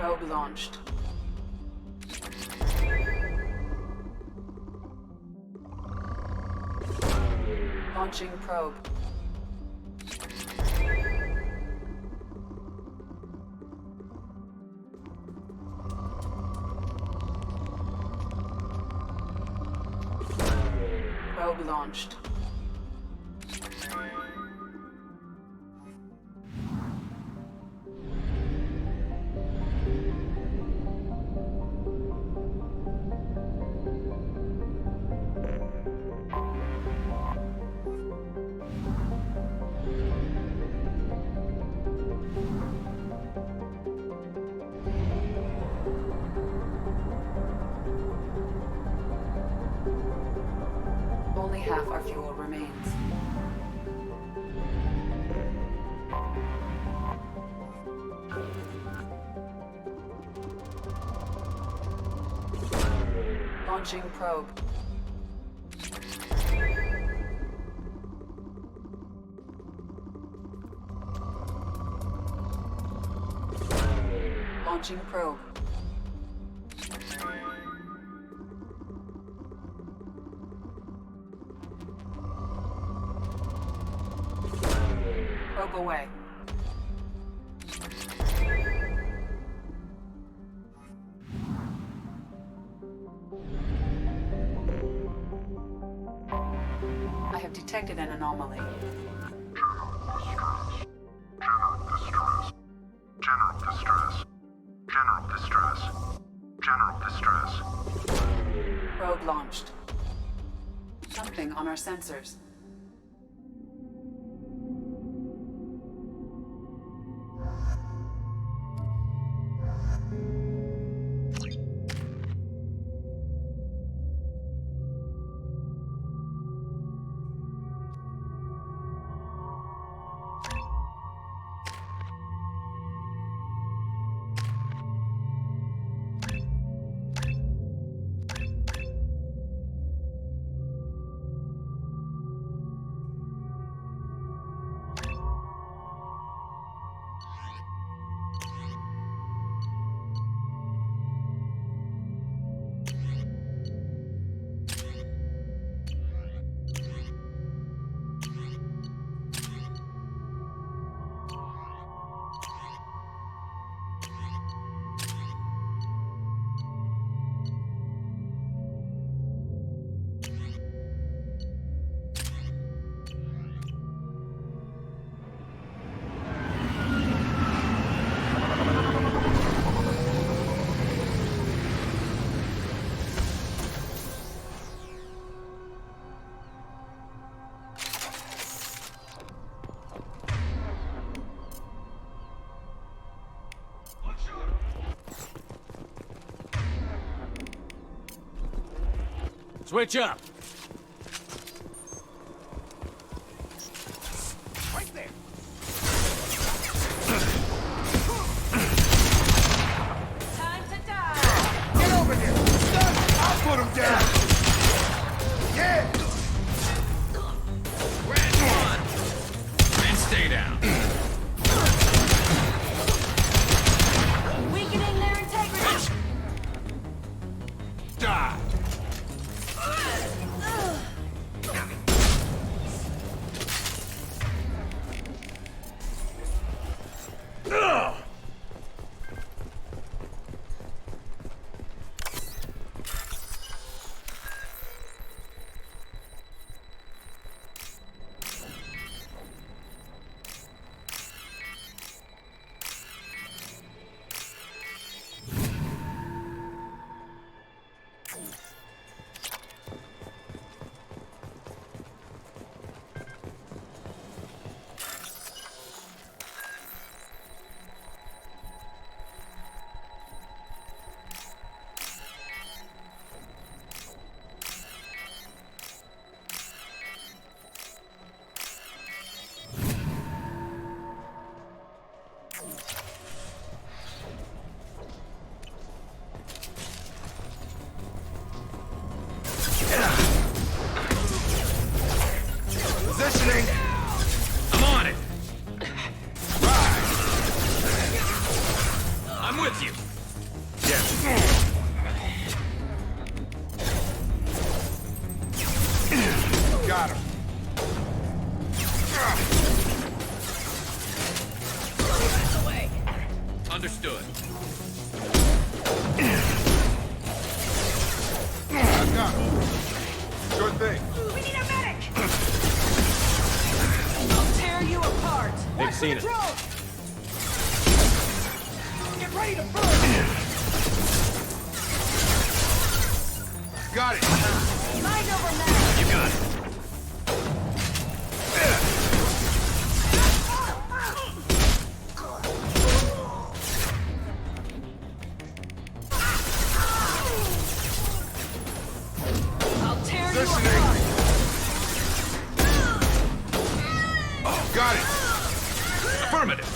Probe launched. Launching probe. Probe launched. Only half our fuel remains. Launching probe. Launching probe. Probe away. I have detected an anomaly. General distress. General distress. General distress. Probe launched. Something on our sensors. Switch up. Right there. Time to die. Get over here. I'll put him down. Yeah. Grand one. And stay down. Weakening their integrity. Die. Understood. I got it. Sure thing. We need a medic! I'll tear you apart! They've seen it. Get ready to burn. Got it. Mind over matter! You got it. I'll tear you Positioning. apart! Got it. Affirmative.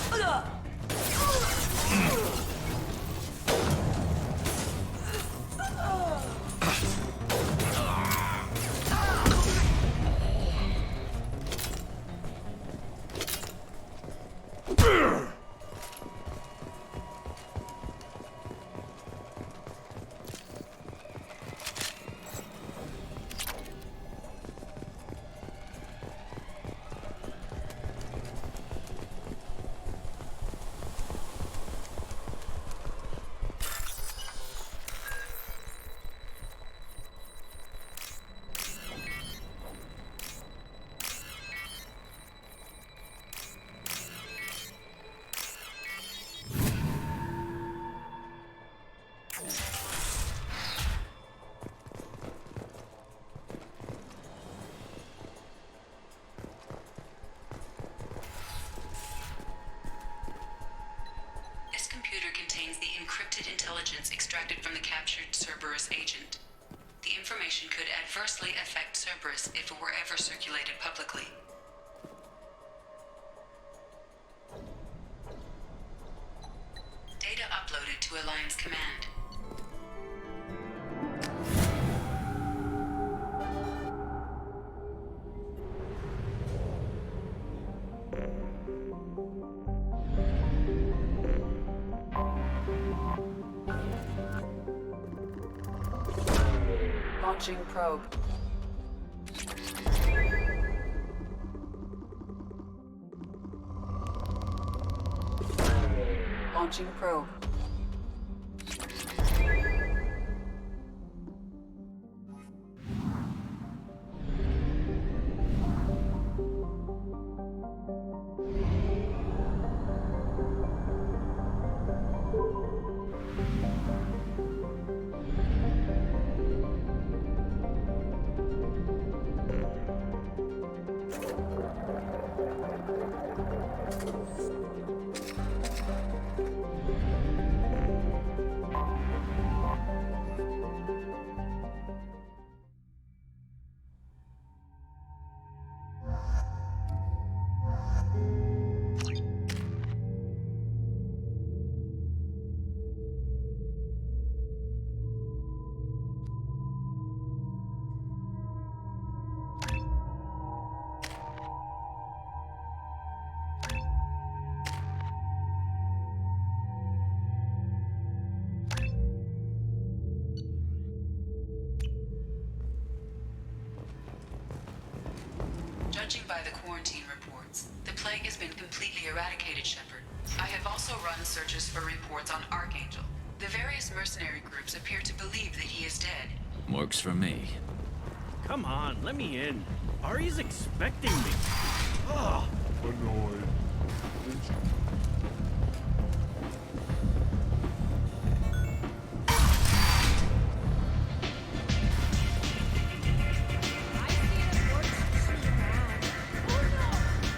This computer contains the encrypted intelligence extracted from the captured Cerberus agent. The information could adversely affect Cerberus if it were ever circulated publicly. Data uploaded to Alliance Command. Launching probe. Launching probe. Judging by the quarantine reports, the plague has been completely eradicated, Shepard. I have also run searches for reports on Archangel. The various mercenary groups appear to believe that he is dead. Works for me. Come on, let me in. Ari's expecting me. Oh, Annoyed. I see an orc shooting around. Oh no!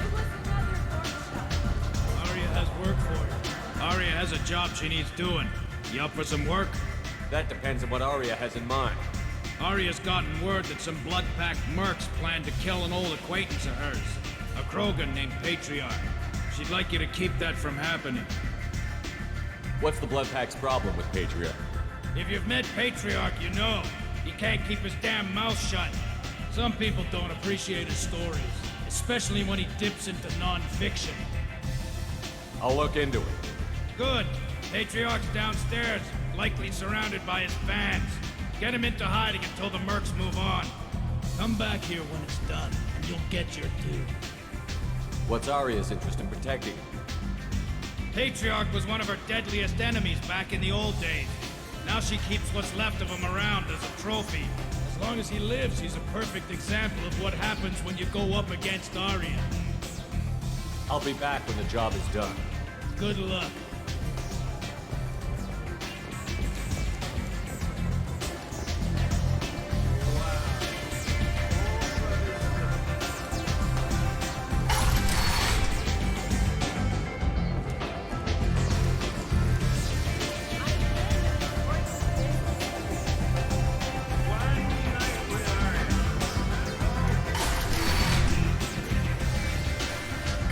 It was another orc shot. Aria has work for you. Aria has a job she needs doing. You up for some work? That depends on what Arya has in mind. Aria's gotten word that some blood-packed mercs plan to kill an old acquaintance of hers. A Krogan named Patriarch. She'd like you to keep that from happening. What's the Bloodpack's problem with Patriot? If you've met Patriarch, you know. He can't keep his damn mouth shut. Some people don't appreciate his stories, especially when he dips into non-fiction. I'll look into it. Good. Patriarch's downstairs, likely surrounded by his fans. Get him into hiding until the mercs move on. Come back here when it's done, and you'll get your due. What's Arya's interest in protecting him? Patriarch was one of her deadliest enemies back in the old days. Now she keeps what's left of him around as a trophy. As long as he lives, he's a perfect example of what happens when you go up against Arya. I'll be back when the job is done. Good luck.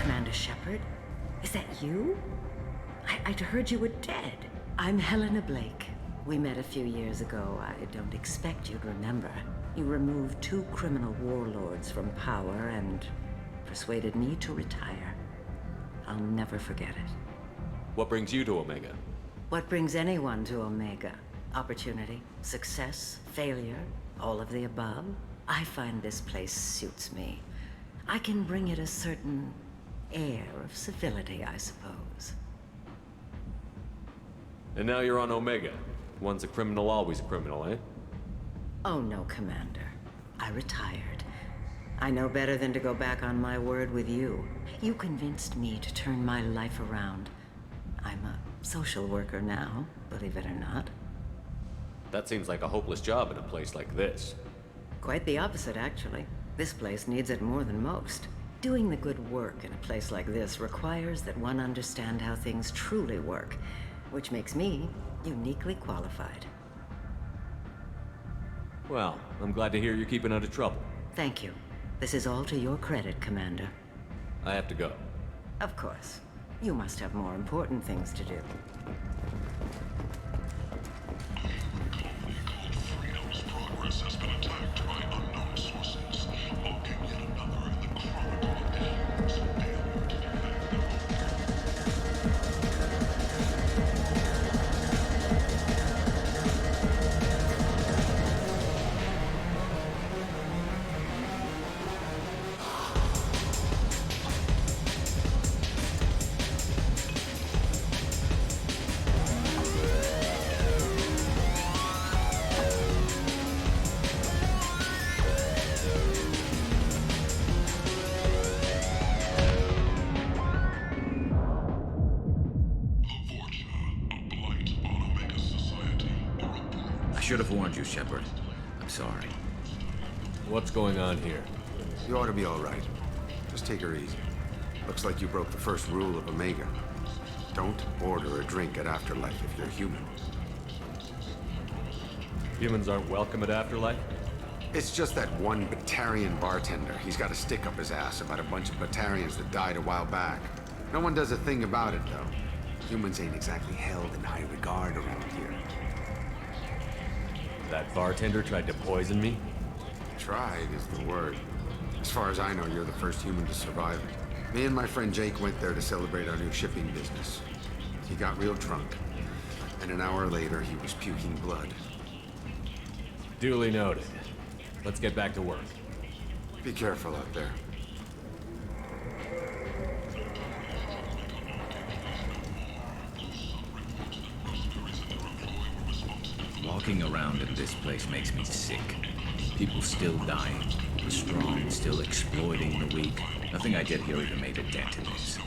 Commander Shepard? Is that you? I'd heard you were dead. I'm Helena Blake. We met a few years ago. I don't expect you'd remember. You removed 2 criminal warlords from power and persuaded me to retire. I'll never forget it. What brings you to Omega? What brings anyone to Omega? Opportunity, success, failure, all of the above? I find this place suits me. I can bring it a certain air of civility, I suppose. And now you're on Omega. Once a criminal, always a criminal, eh? Oh no, Commander. I retired. I know better than to go back on my word with you. You convinced me to turn my life around. I'm a social worker now, believe it or not. That seems like a hopeless job in a place like this. Quite the opposite, actually. This place needs it more than most. Doing the good work in a place like this requires that one understand how things truly work, which makes me uniquely qualified. Well, I'm glad to hear you're keeping out of trouble. Thank you. This is all to your credit, Commander. I have to go. Of course. You must have more important things to do. Freedom's progress has been attacked by unknown sources, logging yet another in the chronicle of Alien's failure to defend their home. I should have warned you, Shepard. I'm sorry. What's going on here? You ought to be all right. Just take her easy. Looks like you broke the first rule of Omega. Don't order a drink at Afterlife if you're human. Humans aren't welcome at Afterlife? It's just that one Batarian bartender. He's got a stick up his ass about a bunch of Batarians that died a while back. No one does a thing about it, though. Humans ain't exactly held in high regard around here. That bartender tried to poison me? Tried is the word. As far as I know, you're the first human to survive it. Me and my friend Jake went there to celebrate our new shipping business. He got real drunk, and an hour later he was puking blood. Duly noted. Let's get back to work. Be careful out there. Walking around in this place makes me sick. People still dying. The strong still exploiting the weak. Nothing I did here even made a dent in this.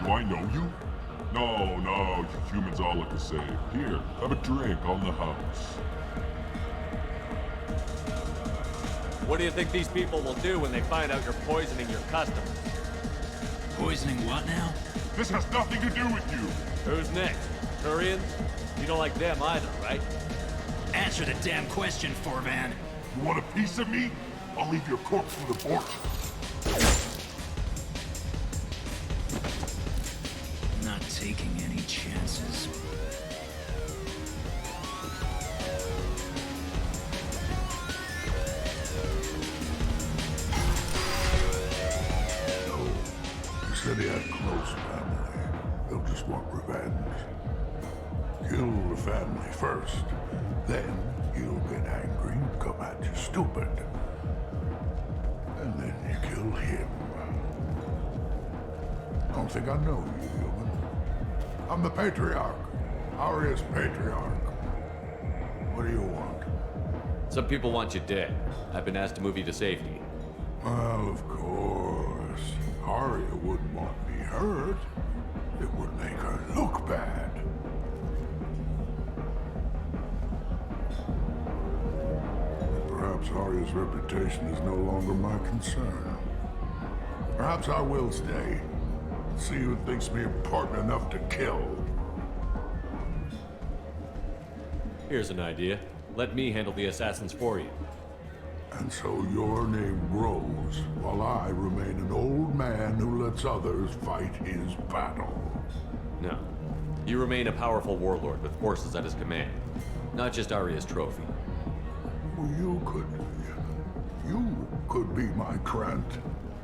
Do I know you? No, you humans all look the same. Here, have a drink on the house. What do you think these people will do when they find out you're poisoning your customers? Poisoning what now? This has nothing to do with you. Who's next? Turians? You don't like them either, right? Answer the damn question, Forvan. You want a piece of me? I'll leave your corpse for the fortune. Not taking any chances. said he had close family. They'll just want revenge. Kill the family first. Then he'll get angry and come at you stupid. And then you kill him. Don't think I know you, human. I'm the Patriarch. Aria's Patriarch. What do you want? Some people want you dead. I've been asked to move you to safety. Well, of course. Aria wouldn't want me hurt. It would make her look bad. Perhaps Aria's reputation is no longer my concern. Perhaps I will stay. See who thinks me important enough to kill. Here's an idea. Let me handle the assassins for you. And so your name grows, while I remain an old man who lets others fight his battle. No. You remain a powerful warlord with forces at his command. Not just Aria's trophy. Well, you could be my Trent,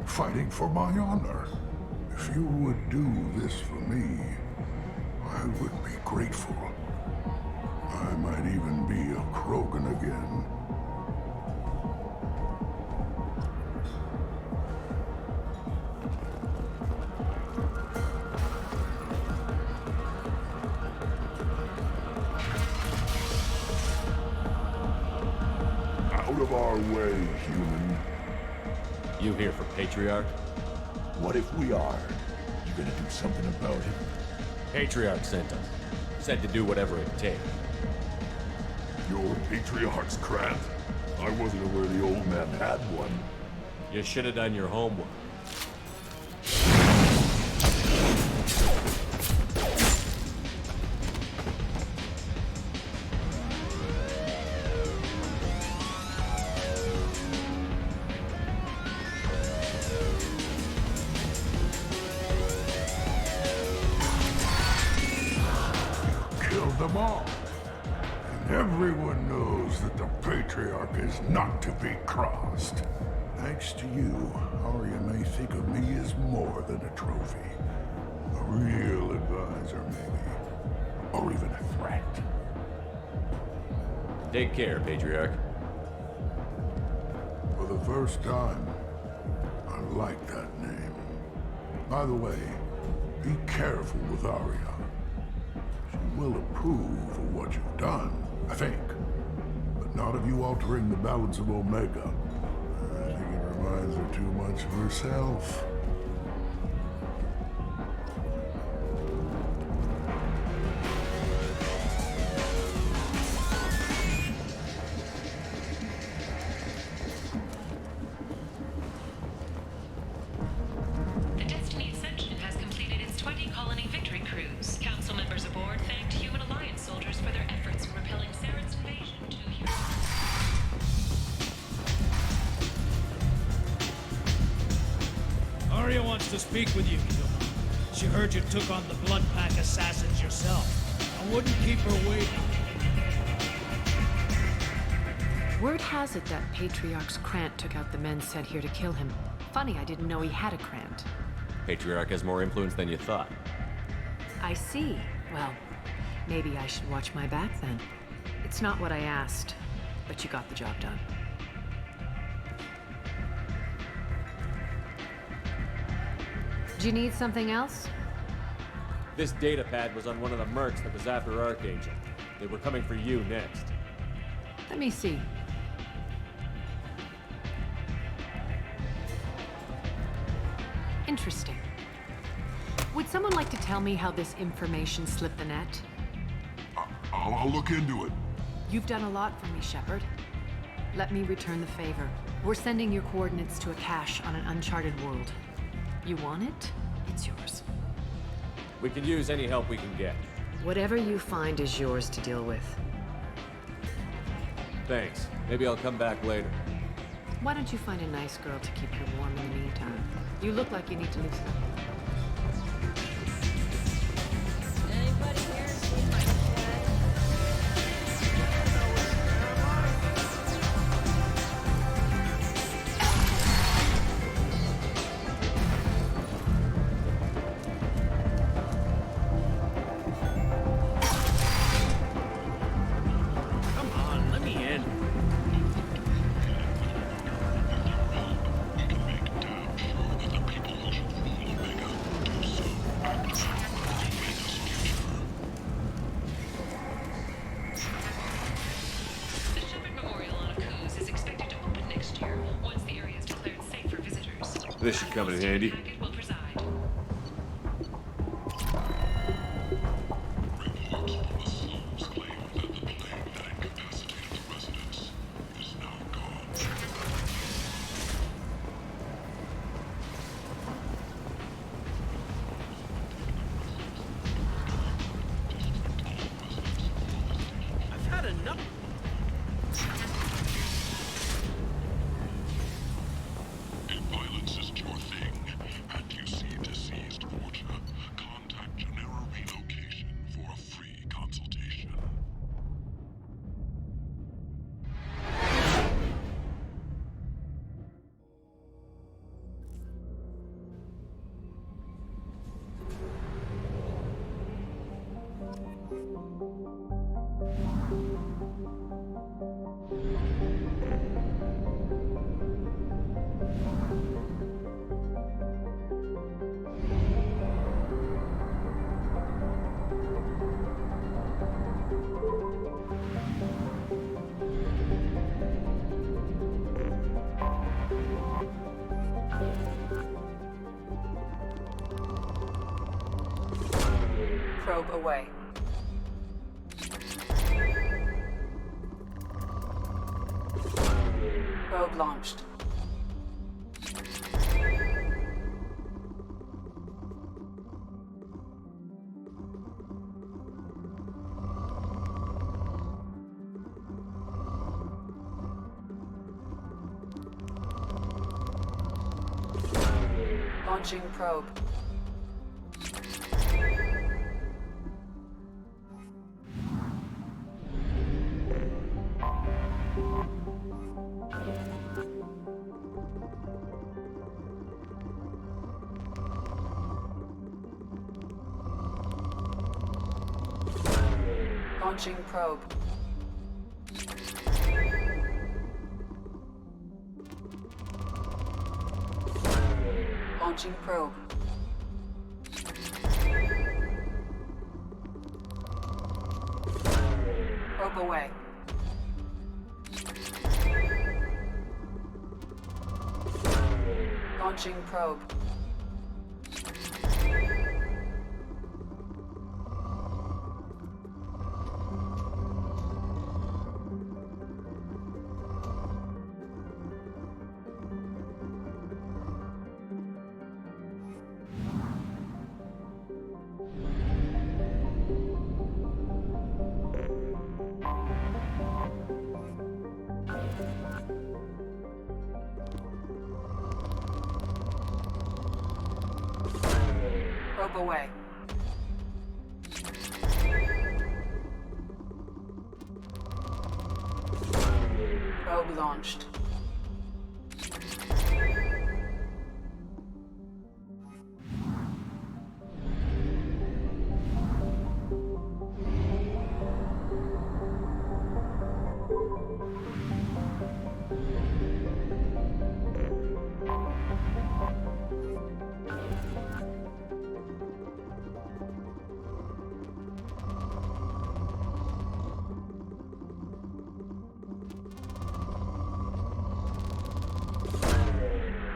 fighting for my honor. If you would do this for me, I would be grateful. I might even be a Krogan again. Out of our way, human. You here for Patriarch? What if we are? You gonna do something about it? Patriarch sent us. Said to do whatever it takes. Your Patriarch's Grant? I wasn't aware the old man had one. You should have done your homework. Killed them all. And everyone knows that the Patriarch is not to be crossed. Thanks to you, Aria may think of me as more than a trophy. A real advisor, maybe. Or even a threat. Take care, Patriarch. For the first time, I like that name. By the way, be careful with Aria. She will approve of what you've done, I think. But not of you altering the balance of Omega. I think it reminds her too much of herself. The Destiny Ascension has completed its 20-colony victory cruise. Council members aboard thanked Human Alliance soldiers for their efforts in repelling Saren's invasion to Human. Aria wants to speak with you, human. She heard you took on the Blood Pack assassins yourself. I wouldn't keep her waiting. Word has it that Patriarch's Krant took out the men sent here to kill him. Funny, I didn't know he had a Krant. Patriarch has more influence than you thought. I see. Well, maybe I should watch my back then. It's not what I asked, but you got the job done. Do you need something else? This data pad was on one of the mercs that was after Archangel. They were coming for you next. Let me see. Interesting. Would someone like to tell me how this information slipped the net? I'll look into it. You've done a lot for me, Shepard. Let me return the favor. We're sending your coordinates to a cache on an uncharted world. You want it? It's yours. We can use any help we can get. Whatever you find is yours to deal with. Thanks. Maybe I'll come back later. Why don't you find a nice girl to keep you warm in the meantime? You look like you need to loosen up. Anybody here see my dad? This should come in handy. Will preside. Reports from the slums claim that the plane-nine capacity of the residents is now gone. I've had enough. If violence isn't your thing, and you see deceased Portia, contact Genera Relocation for a free consultation. Probe away. Probe launched. Launching probe. Launching probe. Launching probe. Probe away. Launching probe. Probe away. Probe launched.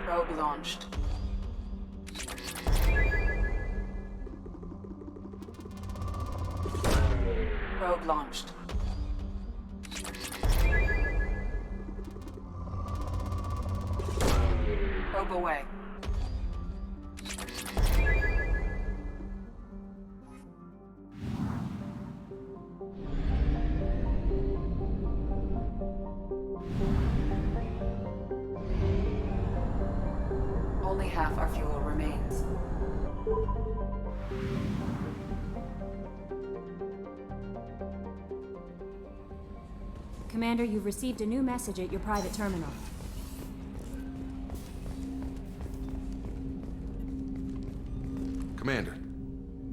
Probe launched. Probe launched. Probe away. Only half our fuel remains. Commander, you've received a new message at your private terminal. Commander,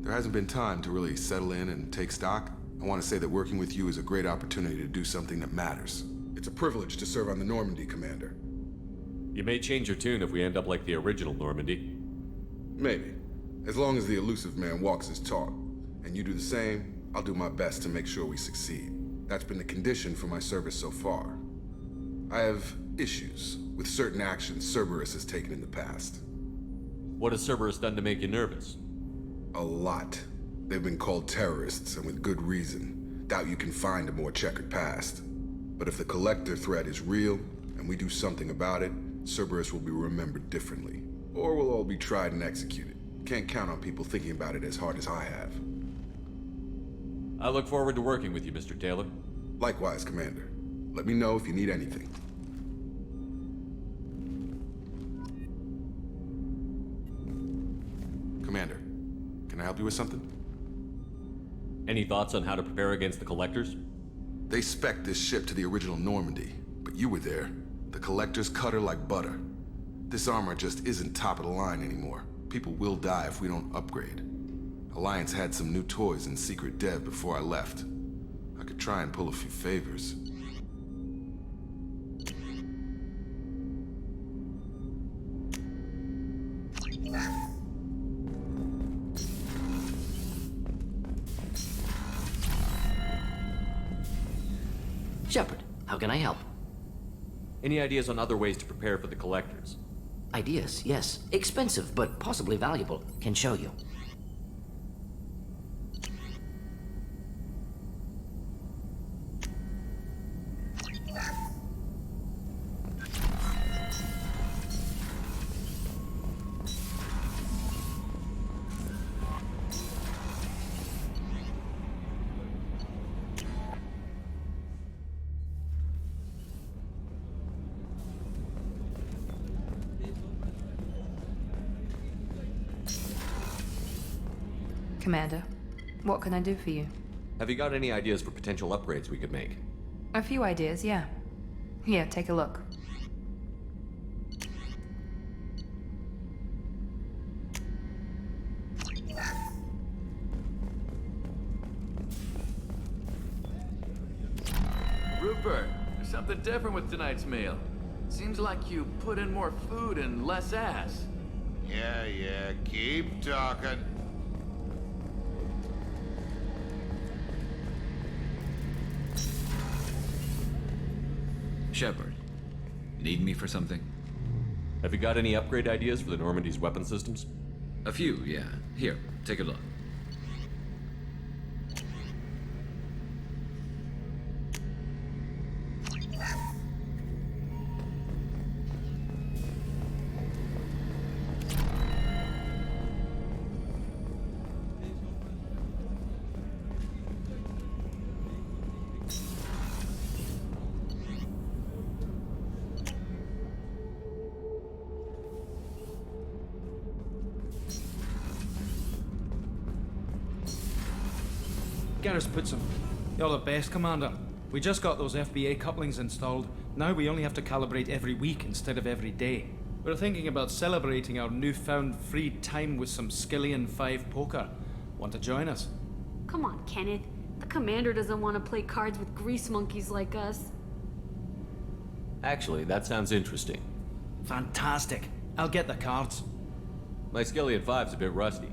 there hasn't been time to really settle in and take stock. I want to say that working with you is a great opportunity to do something that matters. It's a privilege to serve on the Normandy, Commander. You may change your tune if we end up like the original Normandy. Maybe. As long as the elusive man walks his talk, and you do the same, I'll do my best to make sure we succeed. That's been the condition for my service so far. I have issues with with certain actions Cerberus has taken in the past. What has Cerberus done to make you nervous? A lot. They've been called terrorists, and with good reason. Doubt you can find a more checkered past. But if the Collector threat is real, and we do something about it, Cerberus will be remembered differently. Or we'll all be tried and executed. Can't count on people thinking about it as hard as I have. I look forward to working with you, Mr. Taylor. Likewise, Commander. Let me know if you need anything. Commander, can I help you with something? Any thoughts on how to prepare against the Collectors? They spec'd this ship to the original Normandy, but you were there. The Collectors cut her like butter. This armor just isn't top of the line anymore. People will die if we don't upgrade. Alliance had some new toys in secret dev before I left. I could try and pull a few favors. Shepard, how can I help? Any ideas on other ways to prepare for the Collectors? Ideas, yes. Expensive, but possibly valuable. Can show you. Commander, what can I do for you? Have you got any ideas for potential upgrades we could make? A few ideas, yeah. Here, take a look. Rupert, there's something different with tonight's meal. Seems like you put in more food and less ass. Yeah, keep talking. Shepard, need me for something? Have you got any upgrade ideas for the Normandy's weapon systems? A few, yeah. Here, take a look. Garrus puts them. You're the best, Commander. We just got those FBA couplings installed. Now we only have to calibrate every week instead of every day. We're thinking about celebrating our newfound free time with some Skillian 5 poker. Want to join us? Come on, Kenneth. The Commander doesn't want to play cards with grease monkeys like us. Actually, that sounds interesting. Fantastic. I'll get the cards. My Skillian 5's a bit rusty.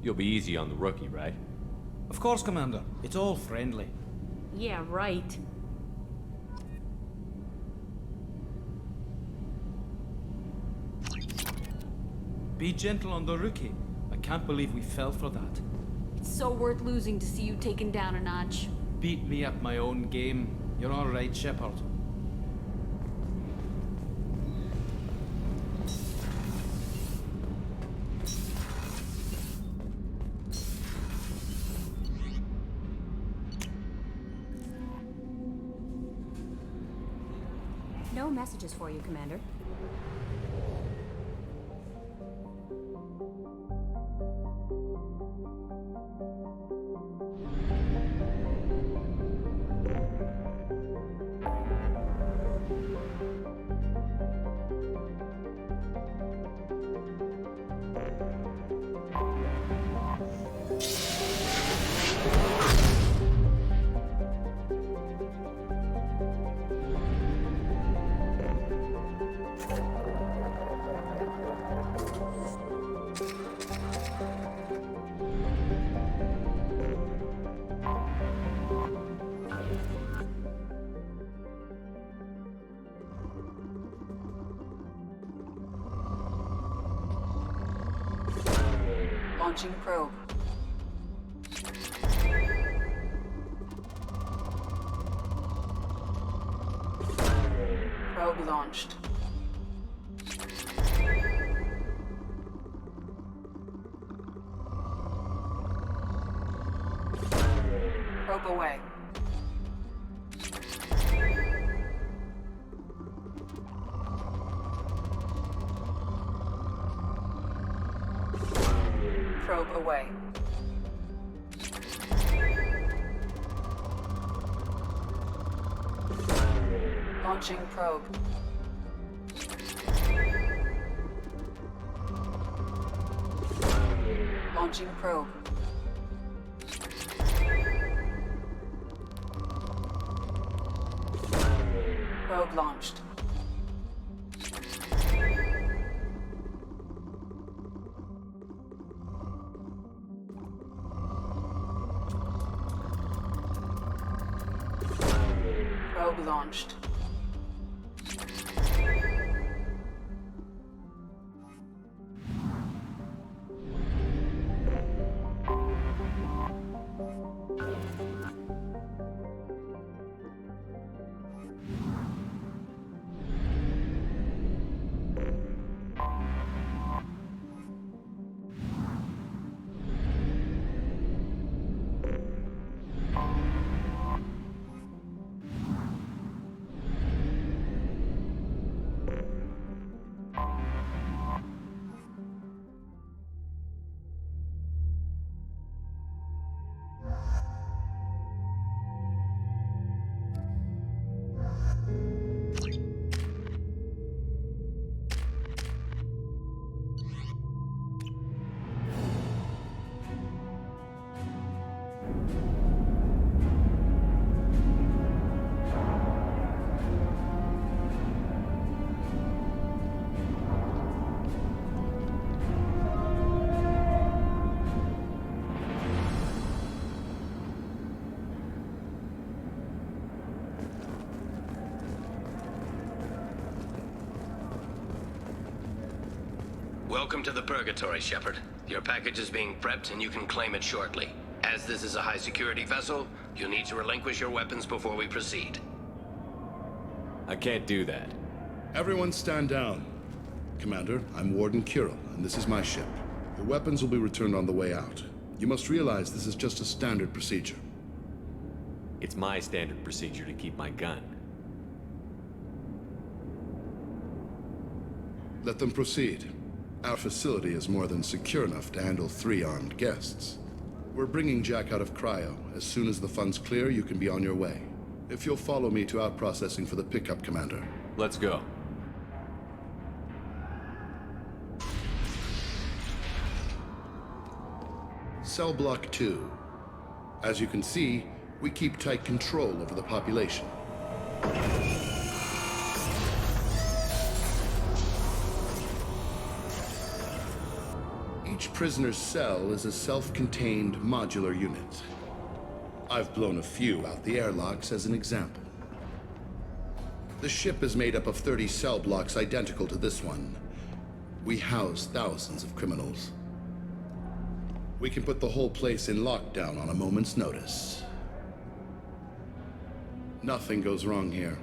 You'll be easy on the rookie, right? Of course, Commander. It's all friendly. Yeah, right. Be gentle on the rookie. I can't believe we fell for that. It's so worth losing to see you taken down a notch. Beat me at my own game. You're all right, Shepard. No messages for you, Commander. Launching probe. Probe launched. Probe away. Probe away. Launching probe. Launching probe. Probe launched. Probe launched. Welcome to the Purgatory, Shepard. Your package is being prepped and you can claim it shortly. As this is a high-security vessel, you'll need to relinquish your weapons before we proceed. I can't do that. Everyone stand down. Commander, I'm Warden Kirill, and this is my ship. Your weapons will be returned on the way out. You must realize this is just a standard procedure. It's my standard procedure to keep my gun. Let them proceed. Our facility is more than secure enough to handle 3 armed guests. We're bringing Jack out of cryo. As soon as the funds clear, you can be on your way. If you'll follow me to out-processing for the pickup, Commander. Let's go. Cell Block 2. As you can see, we keep tight control over the population. Each prisoner's cell is a self-contained modular unit. I've blown a few out the airlocks as an example. The ship is made up of 30 cell blocks identical to this one. We house thousands of criminals. We can put the whole place in lockdown on a moment's notice. Nothing goes wrong here.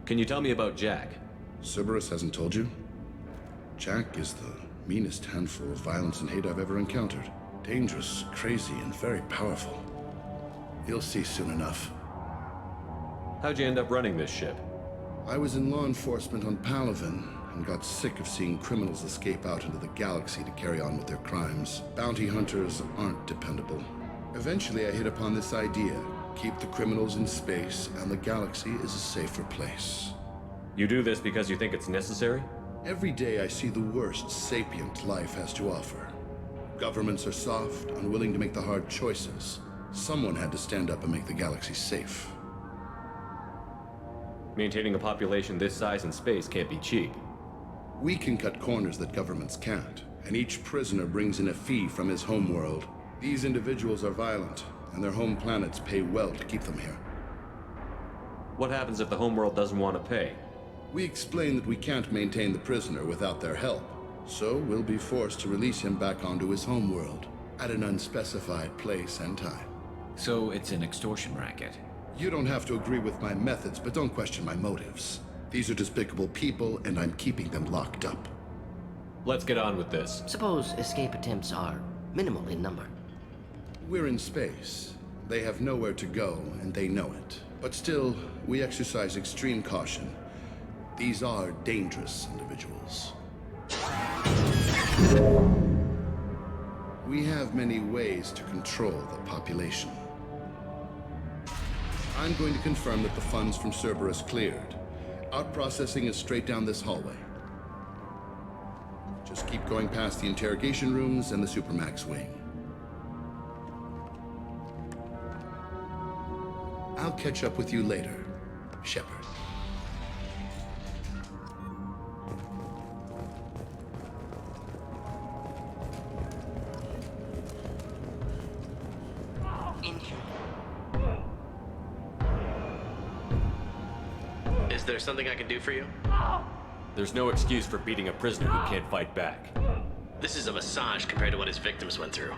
Can you tell me about Jack? Cerberus hasn't told you? Jack is the meanest handful of violence and hate I've ever encountered. Dangerous, crazy, and very powerful. You'll see soon enough. How'd you end up running this ship? I was in law enforcement on Palaven and got sick of seeing criminals escape out into the galaxy to carry on with their crimes. Bounty hunters aren't dependable. Eventually I hit upon this idea. Keep the criminals in space and the galaxy is a safer place. You do this because you think it's necessary? Every day I see the worst sapient life has to offer. Governments are soft, unwilling to make the hard choices. Someone had to stand up and make the galaxy safe. Maintaining a population this size in space can't be cheap. We can cut corners that governments can't, and each prisoner brings in a fee from his homeworld. These individuals are violent, and their home planets pay well to keep them here. What happens if the homeworld doesn't want to pay? We explain that we can't maintain the prisoner without their help. So we'll be forced to release him back onto his homeworld at an unspecified place and time. So it's an extortion racket. You don't have to agree with my methods, but don't question my motives. These are despicable people, and I'm keeping them locked up. Let's get on with this. Suppose escape attempts are minimal in number. We're in space. They have nowhere to go, and they know it. But still, we exercise extreme caution. These are dangerous individuals. We have many ways to control the population. I'm going to confirm that the funds from Cerberus cleared. Out-processing is straight down this hallway. Just keep going past the interrogation rooms and the Supermax wing. I'll catch up with you later, Shepard. Is there something I can do for you? There's no excuse for beating a prisoner who can't fight back. This is a massage compared to what his victims went through.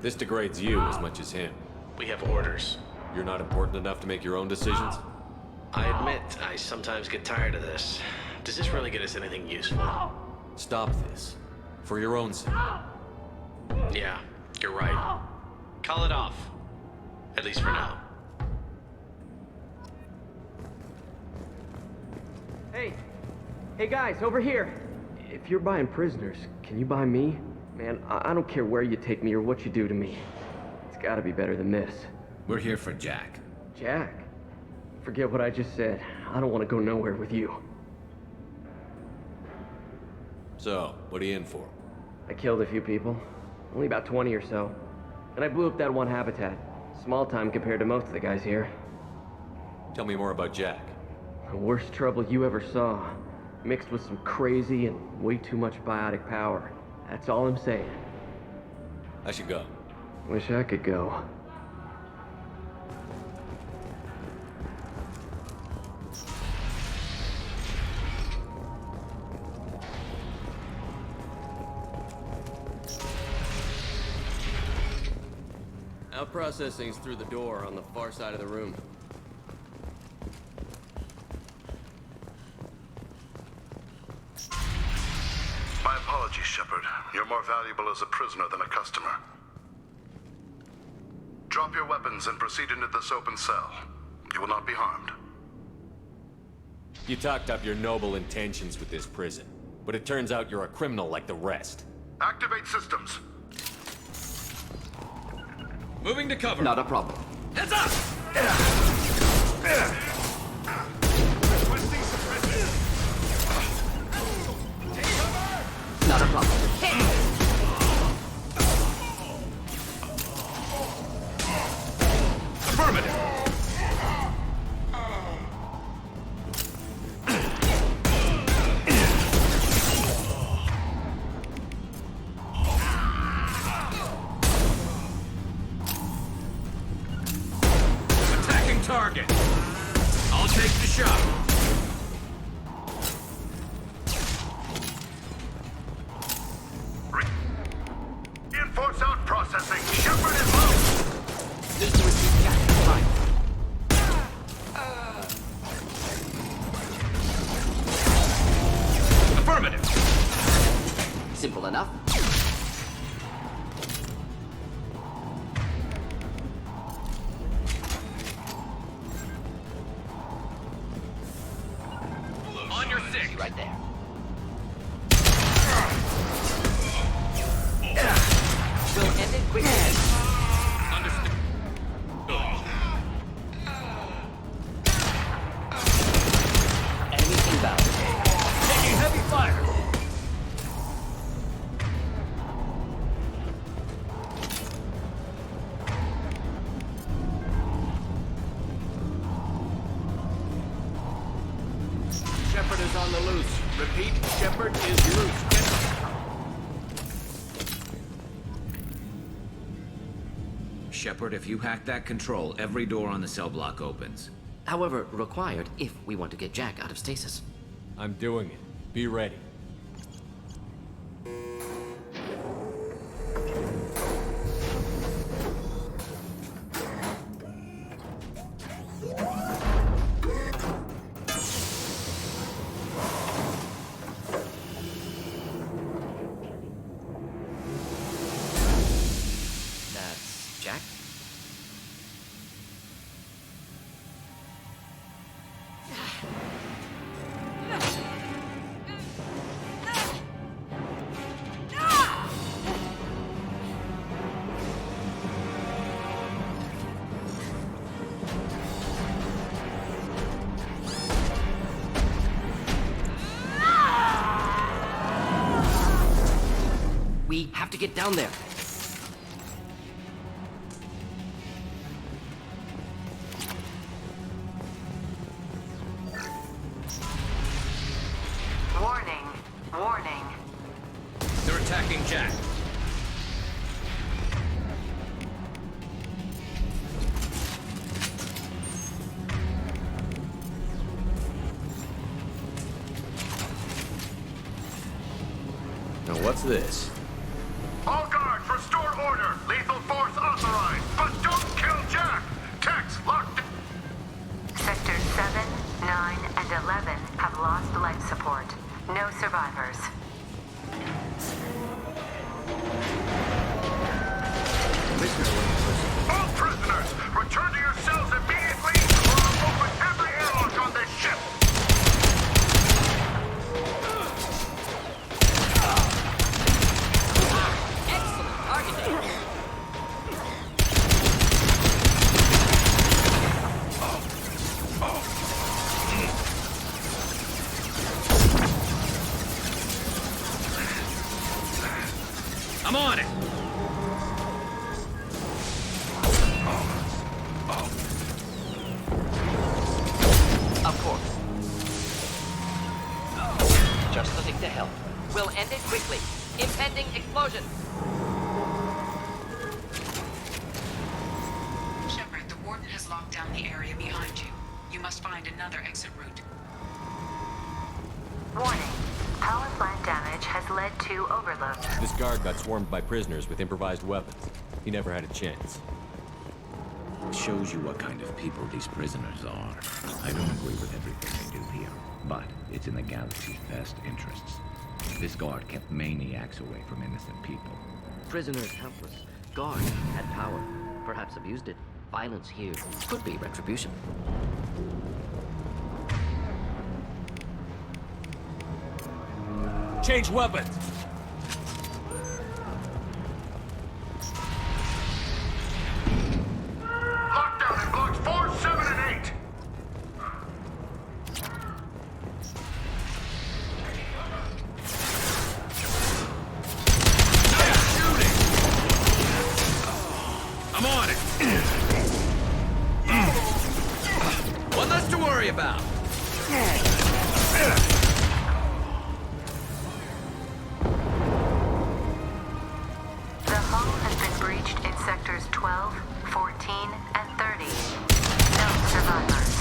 This degrades you as much as him. We have orders. You're not important enough to make your own decisions? I admit, I sometimes get tired of this. Does this really get us anything useful? Stop this. For your own sake. Yeah, you're right. Call it off. At least for now. Hey guys, over here! If you're buying prisoners, can you buy me? Man, I don't care where you take me or what you do to me. It's gotta be better than this. We're here for Jack. Jack? Forget what I just said. I don't want to go nowhere with you. So, what are you in for? I killed a few people. Only about 20 or so. And I blew up that one habitat. Small time compared to most of the guys here. Tell me more about Jack. The worst trouble you ever saw. Mixed with some crazy and way too much biotic power. That's all I'm saying. I should go. Wish I could go. Out processing's through the door on the far side of the room. My apologies, Shepard. You're more valuable as a prisoner than a customer. Drop your weapons and proceed into this open cell. You will not be harmed. You talked up your noble intentions with this prison, but it turns out you're a criminal like the rest. Activate systems. Moving to cover. Not a problem. Heads up! Not a problem. Affirmative. Attacking target. I'll take the shot. Reinforce out processing. Shepard is low. Need to receive Jack. Right. Affirmative. Simple enough. On your six. Right there. We'll end it quickly. Understood. Enemy inbound. Taking heavy fire. Shepard is on the loose. Repeat, Shepard is loose. Shepard, if you hack that control, every door on the cell block opens. However, required if we want to get Jack out of stasis. I'm doing it. Be ready. Have to get down there. Warning. Warning. They're attacking Jack. Now what's this? All guards, restore order. Lethal force authorized. But don't kill Jack. Techs locked. Sectors 7, 9, and 11 have lost life support. No survivors. All prisoners, return to your cells immediately, or I'll open every airlock on this ship. Excellent targeting. I'm on it. Of course. Just the thing to help. We'll end it quickly. Impending explosion. Shepard, the Warden has locked down the area behind you. You must find another exit route. Warning. Power plant damage has led to overload. This guard got swarmed by prisoners with improvised weapons. He never had a chance. It shows you what kind of people these prisoners are. I don't agree with everything they do here, but it's in the galaxy's best interests. This guard kept maniacs away from innocent people. Prisoners helpless. Guard had power. Perhaps abused it. Violence here could be retribution. Change weapons! Lockdown in blocks 4, 7, and 8. I'm on it. One less to worry about. The hull has been breached in sectors 12, 14, and 30. No survivors.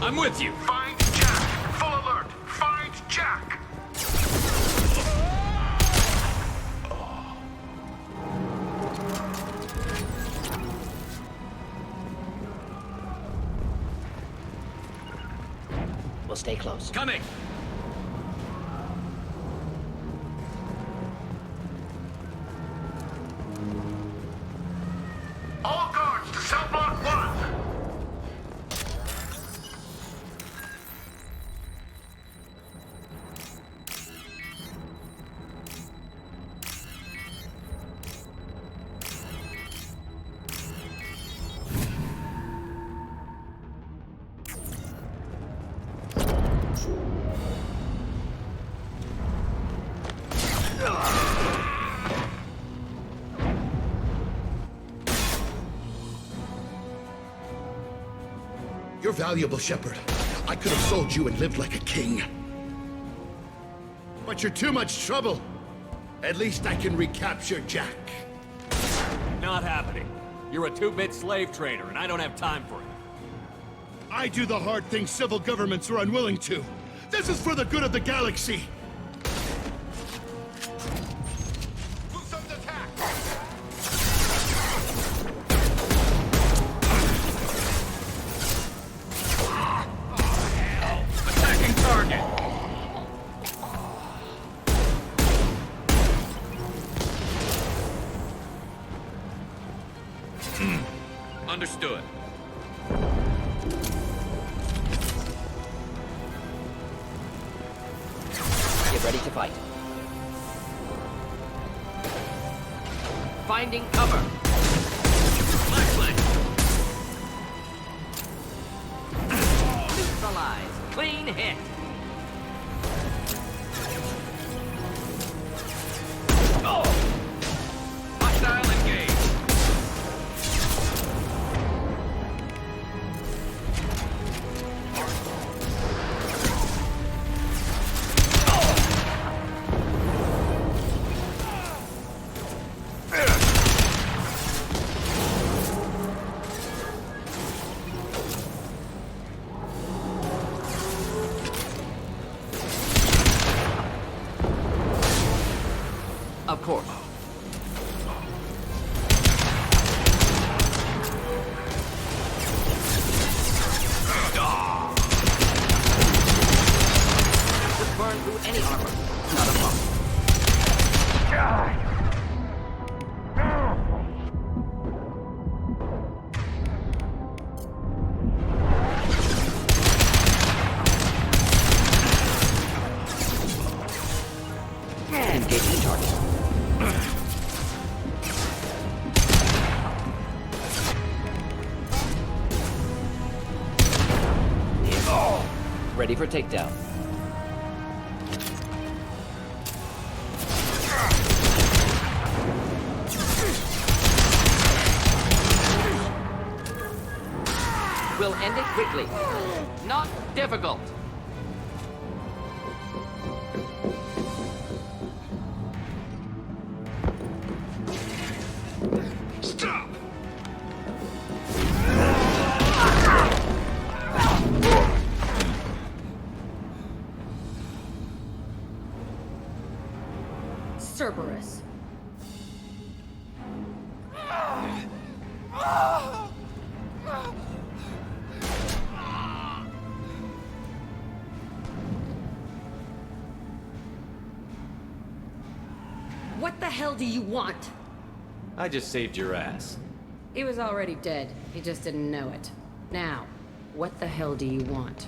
I'm with you. Find Jack. Full alert. Find Jack. We'll stay close. Coming! All guards to cell block 1. You're valuable, Shepard. I could have sold you and lived like a king. But you're too much trouble. At least I can recapture Jack. Not happening. You're a two-bit slave trader, and I don't have time for it. I do the hard things civil governments are unwilling to. This is for the good of the galaxy. Attacking target! Understood. Get ready to fight. Finding cover. Neutralize. Clean hit. Hostile engaged. Of course. Just burn through any armor. Not a problem. Engaging target. Ready for takedown. We'll end it quickly. Not difficult. Stop! Cerberus. What the hell do you want? I just saved your ass. He was already dead. He just didn't know it. Now, what the hell do you want?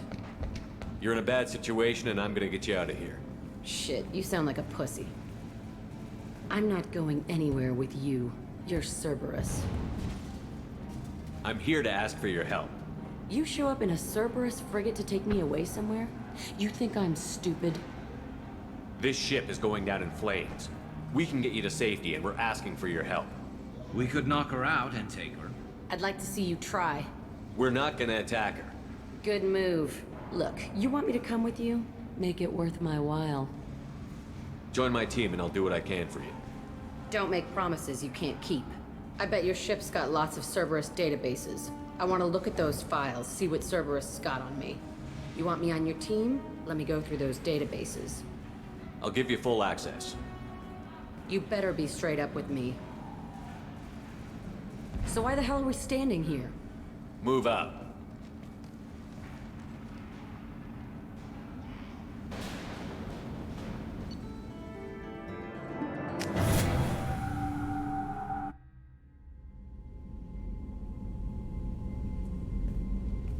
You're in a bad situation, and I'm gonna get you out of here. Shit, you sound like a pussy. I'm not going anywhere with you. You're Cerberus. I'm here to ask for your help. You show up in a Cerberus frigate to take me away somewhere? You think I'm stupid? This ship is going down in flames. We can get you to safety, and we're asking for your help. We could knock her out and take her. I'd like to see you try. We're not gonna attack her. Good move. Look, you want me to come with you? Make it worth my while. Join my team, and I'll do what I can for you. Don't make promises you can't keep. I bet your ship's got lots of Cerberus databases. I want to look at those files, see what Cerberus got on me. You want me on your team? Let me go through those databases. I'll give you full access. You better be straight up with me. So why the hell are we standing here? Move out.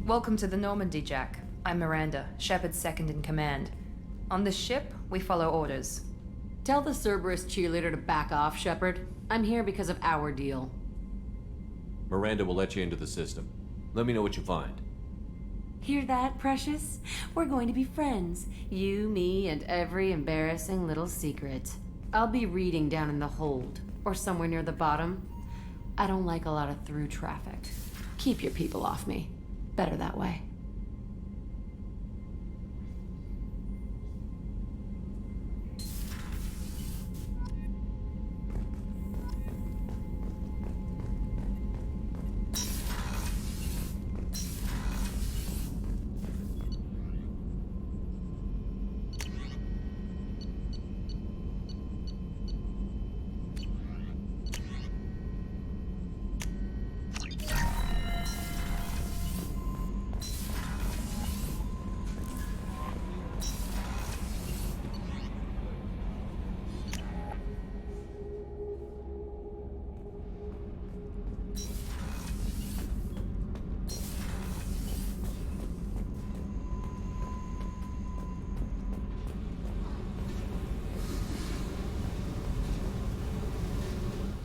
Welcome to the Normandy, Jack. I'm Miranda, Shepard's second in command. On this ship, we follow orders. Tell the Cerberus cheerleader to back off, Shepard. I'm here because of our deal. Miranda will let you into the system. Let me know what you find. Hear that, Precious? We're going to be friends. You, me, and every embarrassing little secret. I'll be reading down in the hold, or somewhere near the bottom. I don't like a lot of through traffic. Keep your people off me. Better that way.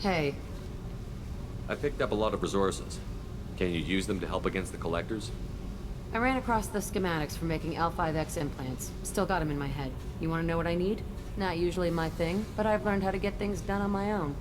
Hey. I picked up a lot of resources. Can you use them to help against the collectors? I ran across the schematics for making L5X implants. Still got them in my head. You want to know what I need? Not usually my thing, but I've learned how to get things done on my own.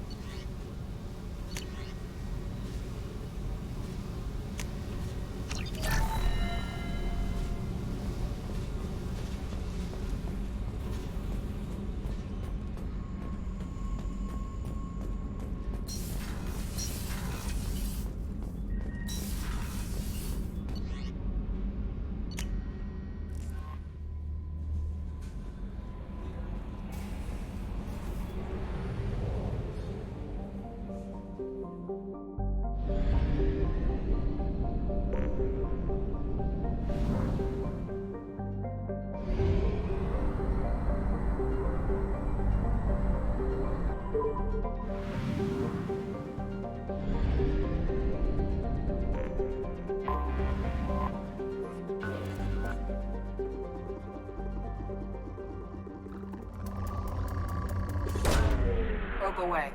Probe away.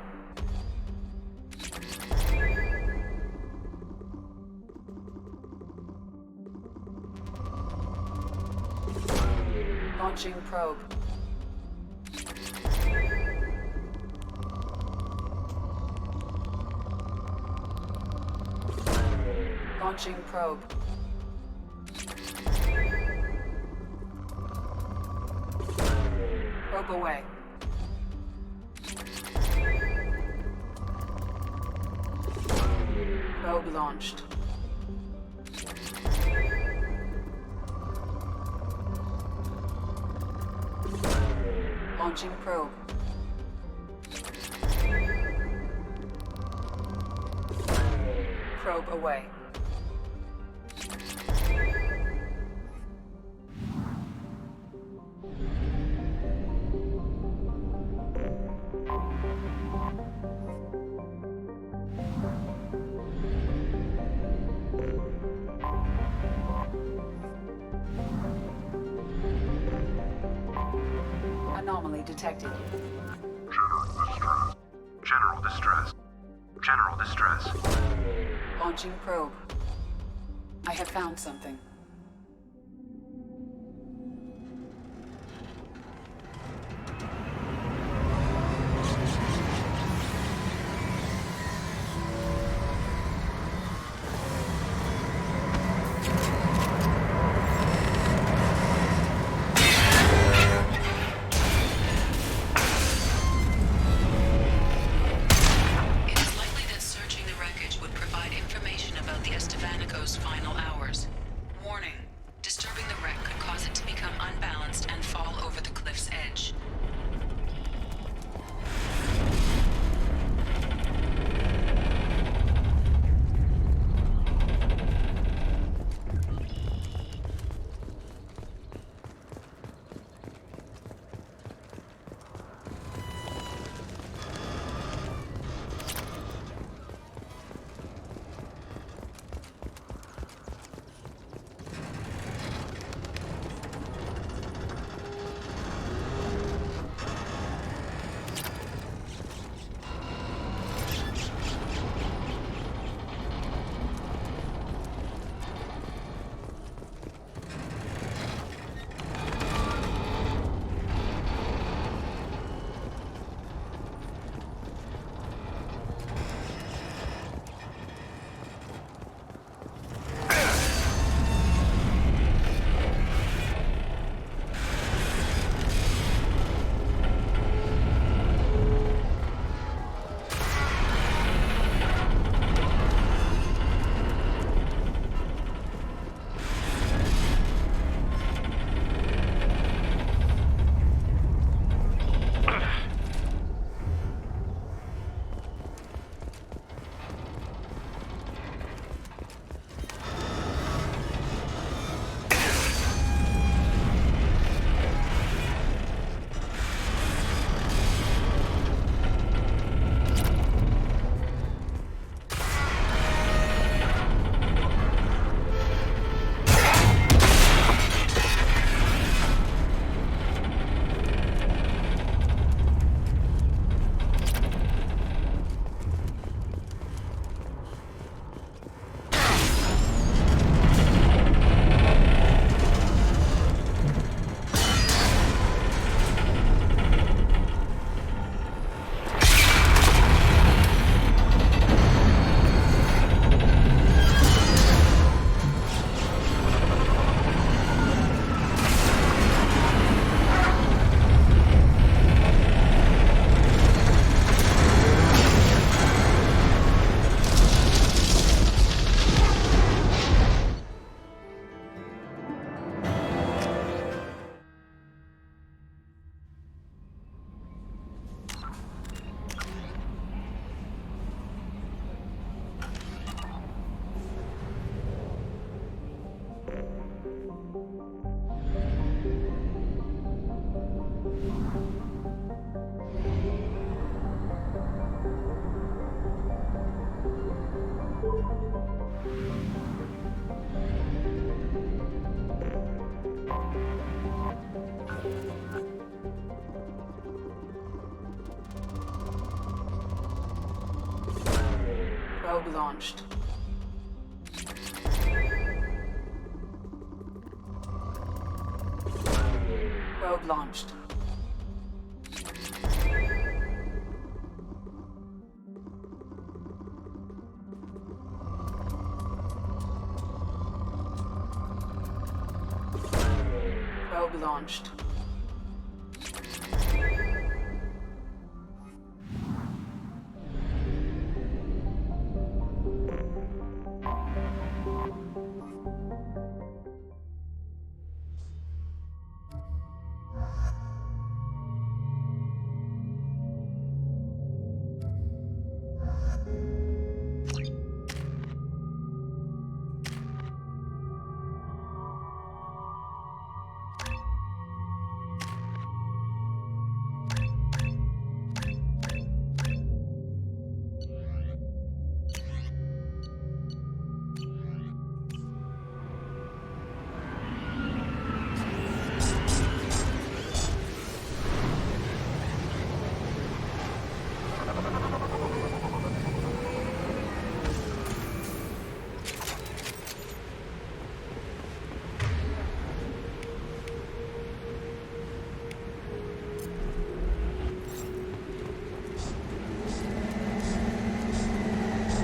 Launching probe. Launching probe. Probe away. Probe launched. Launching probe. Probe away. Anomaly detected. General distress. General distress. Launching probe. I have found something. Final hours. Probe launched. Probe launched. Probe launched.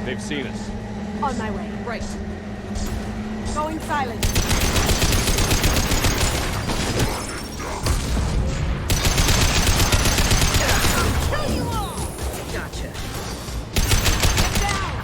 They've seen us. On my way. Right. Going silent. Kill you all! Gotcha. Get down!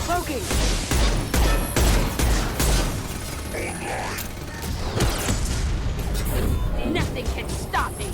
Cloaking! Nothing can stop me!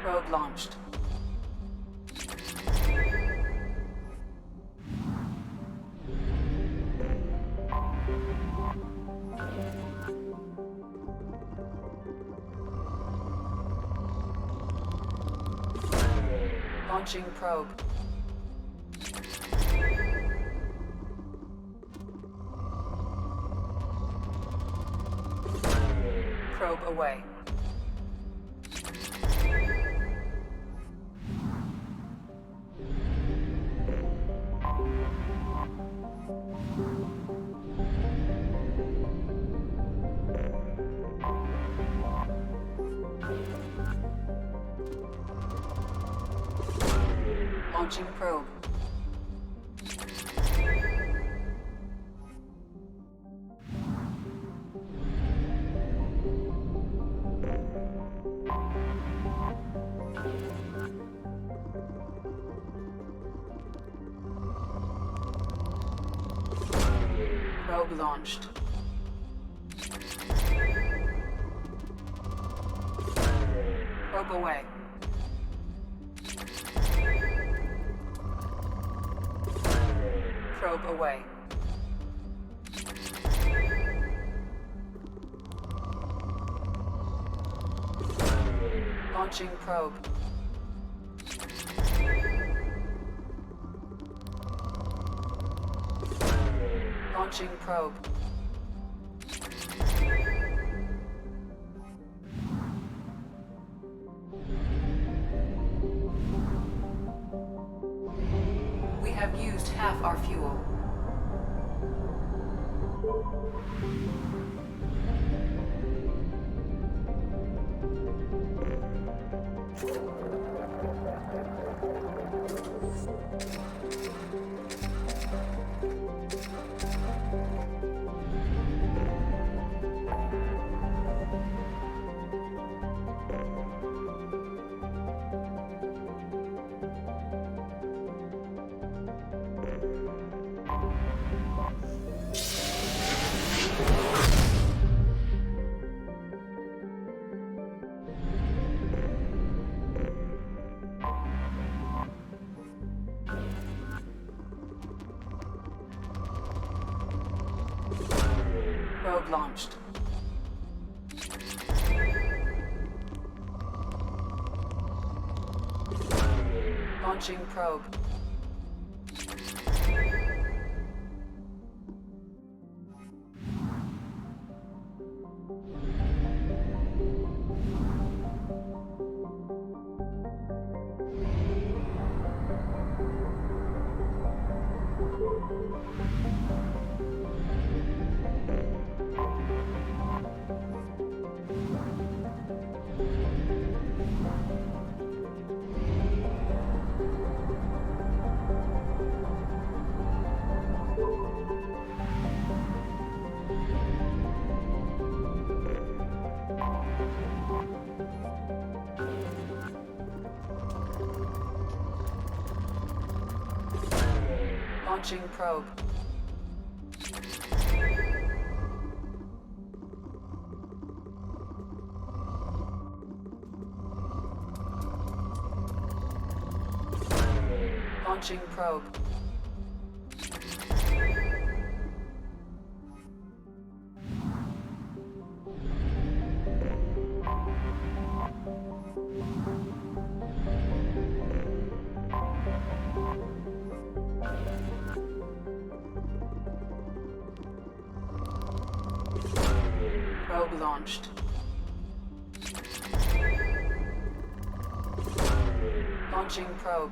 Probe launched. Launching probe. Probe away. Launching probe. Probe launched. Probe away. Probe away. Launching probe. Launching probe. We have used half our fuel. Probe launched. Launching probe. Launching probe. Launching probe. Probe launched. Launching probe.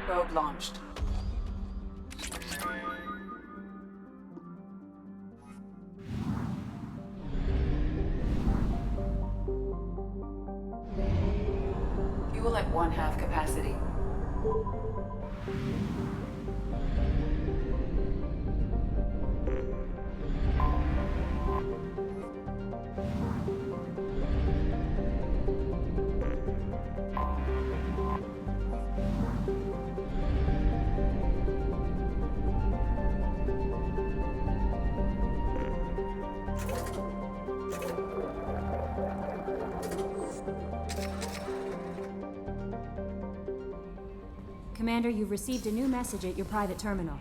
Probe launched. Fuel at 1/2 capacity. Commander, you've received a new message at your private terminal.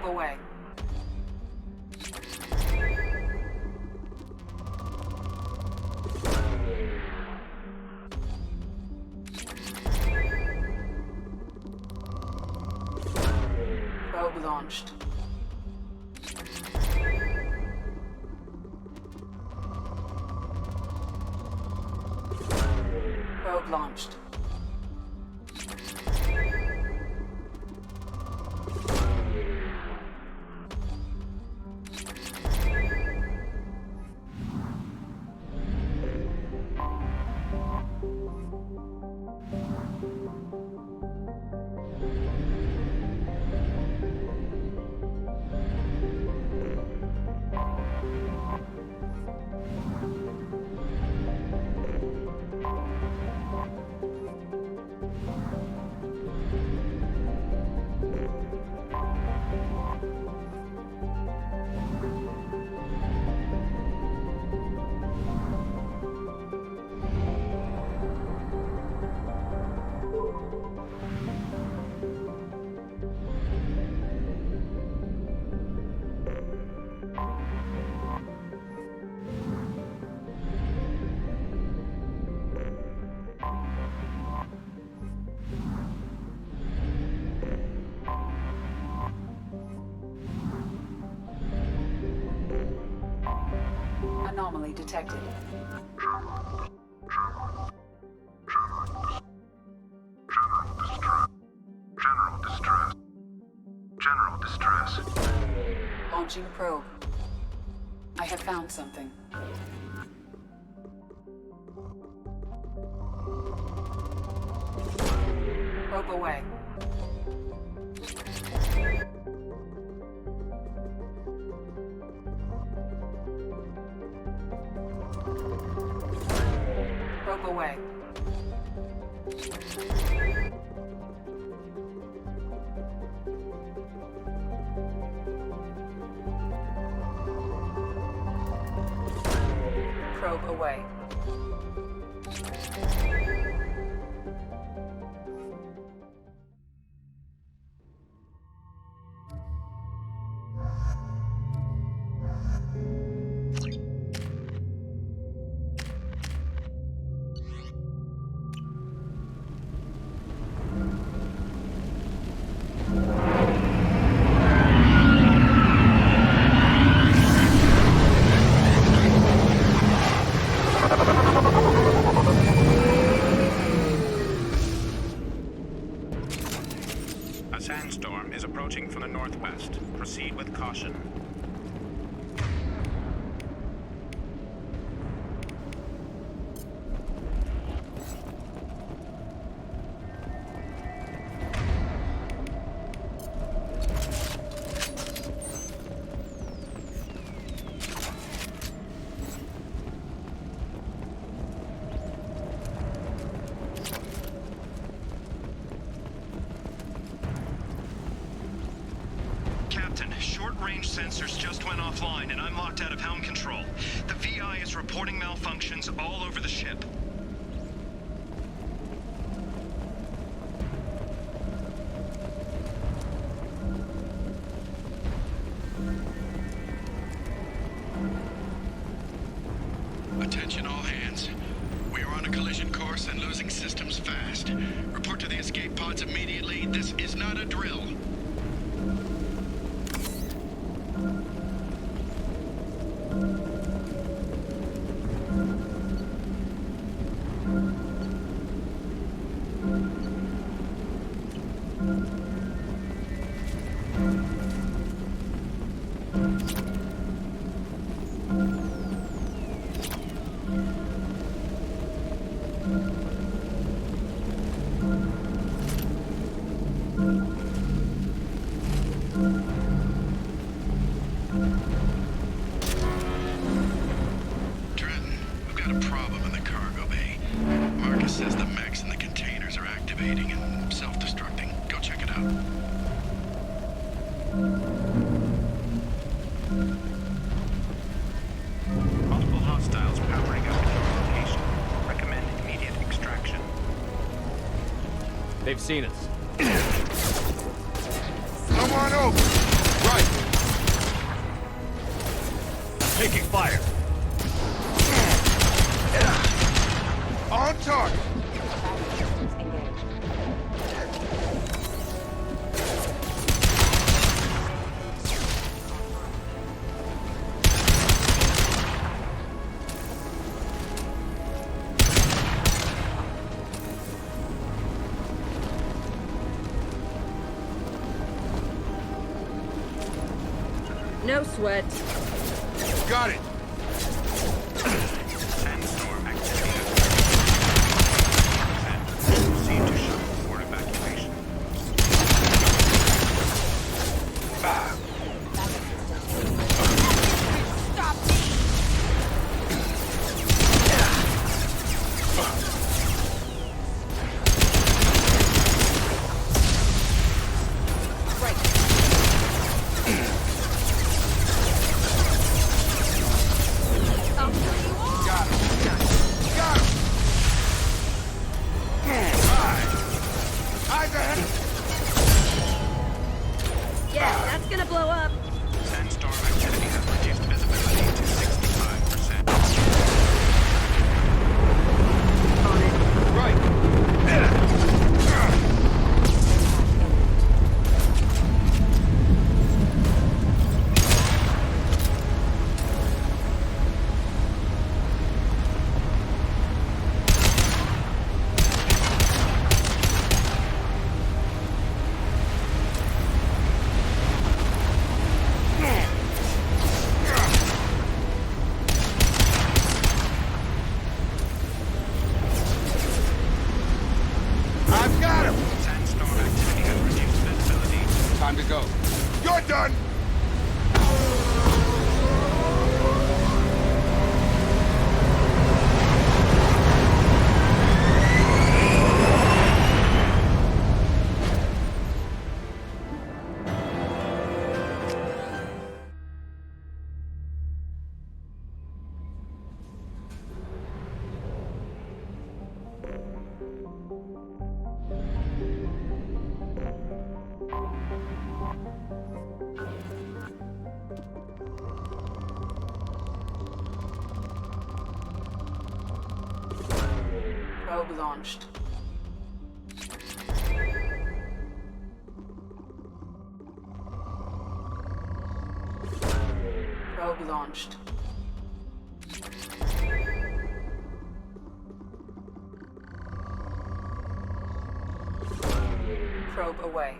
away. Probe launched. Probe launched. Anomaly detected. General distress. General distress. Launching probe. I have found something. Probe away. Probe away. Probe away. A sandstorm is approaching from the northwest. Proceed with caution. Captain, short-range sensors just went offline and I'm locked out of helm control. The VI is reporting malfunctions all over the ship. Attention all hands. We are on a collision course and losing systems fast. Report to the escape pods immediately. This is not a drill. Multiple hostiles powering up at your location. Recommend immediate extraction. They've seen us. Come on over! Right! Taking fire. On target. No sweat. Got it. Sandstorm activity. Proceed to shuttle for evacuation. Yeah, that's gonna blow up. Sandstorm activity has reduced visibility to 65%. On it. Right. I've got him. Sandstorm activity has reduced visibility. Time to go. You're done. Probe launched. Probe launched. Probe away.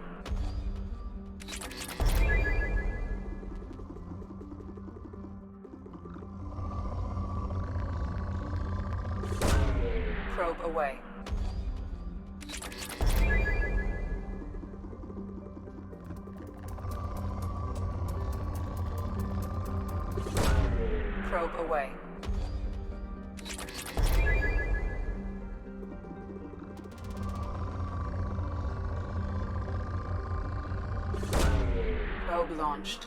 Probe away. Probe away. Probe launched.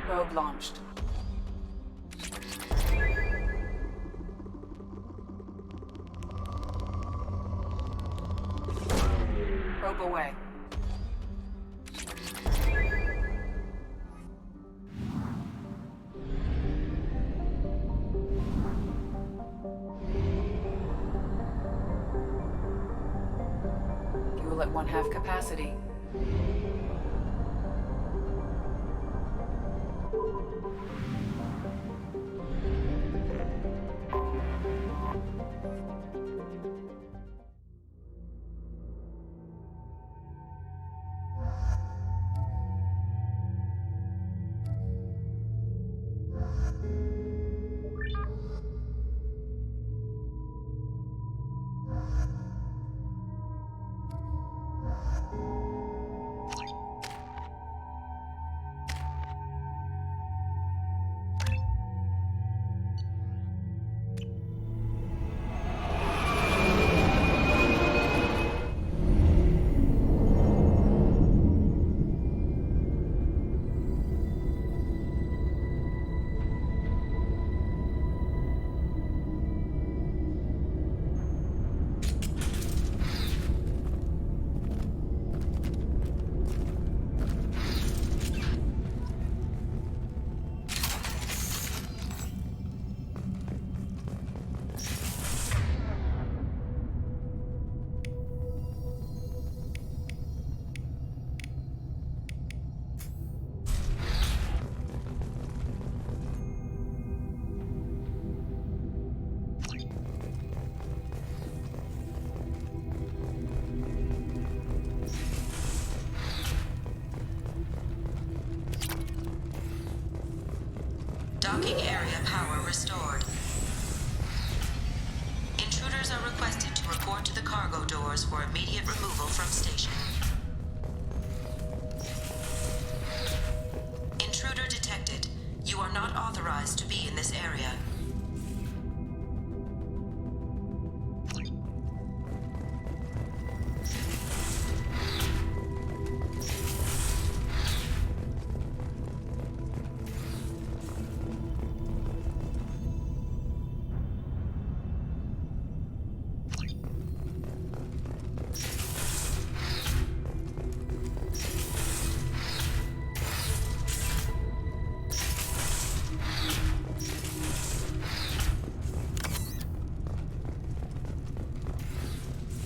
Probe launched. Probe away. Fuel at 1/2 capacity. Docking area power restored. Intruders are requested to report to the cargo doors for immediate removal from station. Intruder detected. You are not authorized to be in this area.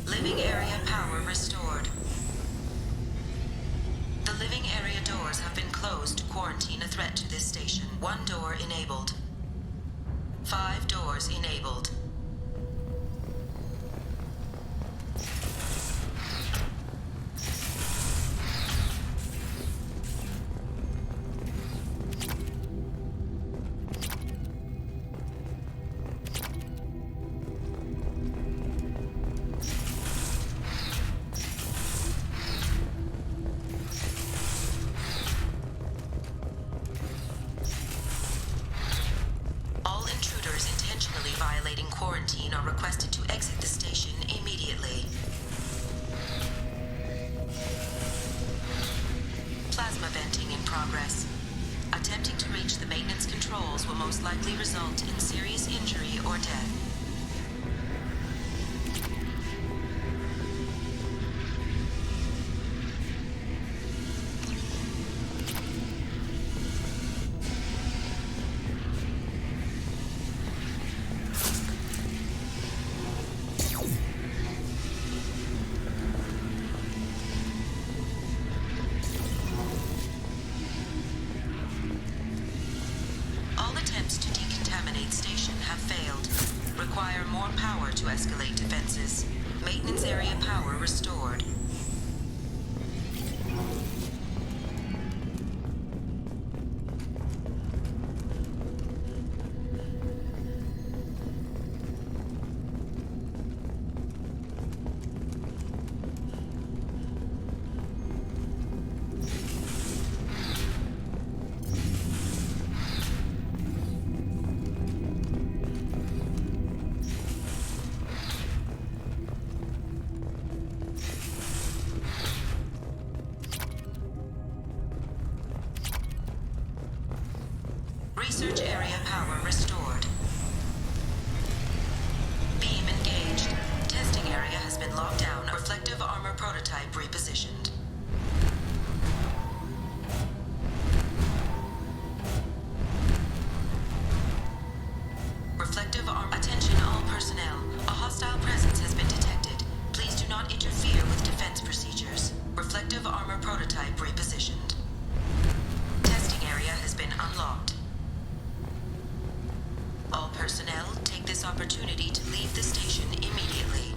Living area power restored. The living area doors have been closed to quarantine a threat to this station. 1 door enabled. 5 doors enabled. All intruders intentionally violating quarantine are requested to exit the station immediately. Plasma venting in progress. Attempting to reach the maintenance controls will most likely result in serious injury or death. All attempts to decontaminate station have failed. Require more power to escalate defenses. Maintenance area power restored. Research area power restored. Beam engaged. Testing area has been locked down. Reflective armor prototype repositioned. Reflective armor. Attention all personnel. A hostile presence has been detected. Please do not interfere with defense procedures. Reflective armor prototype repositioned. Testing area has been unlocked. All personnel, take this opportunity to leave the station immediately.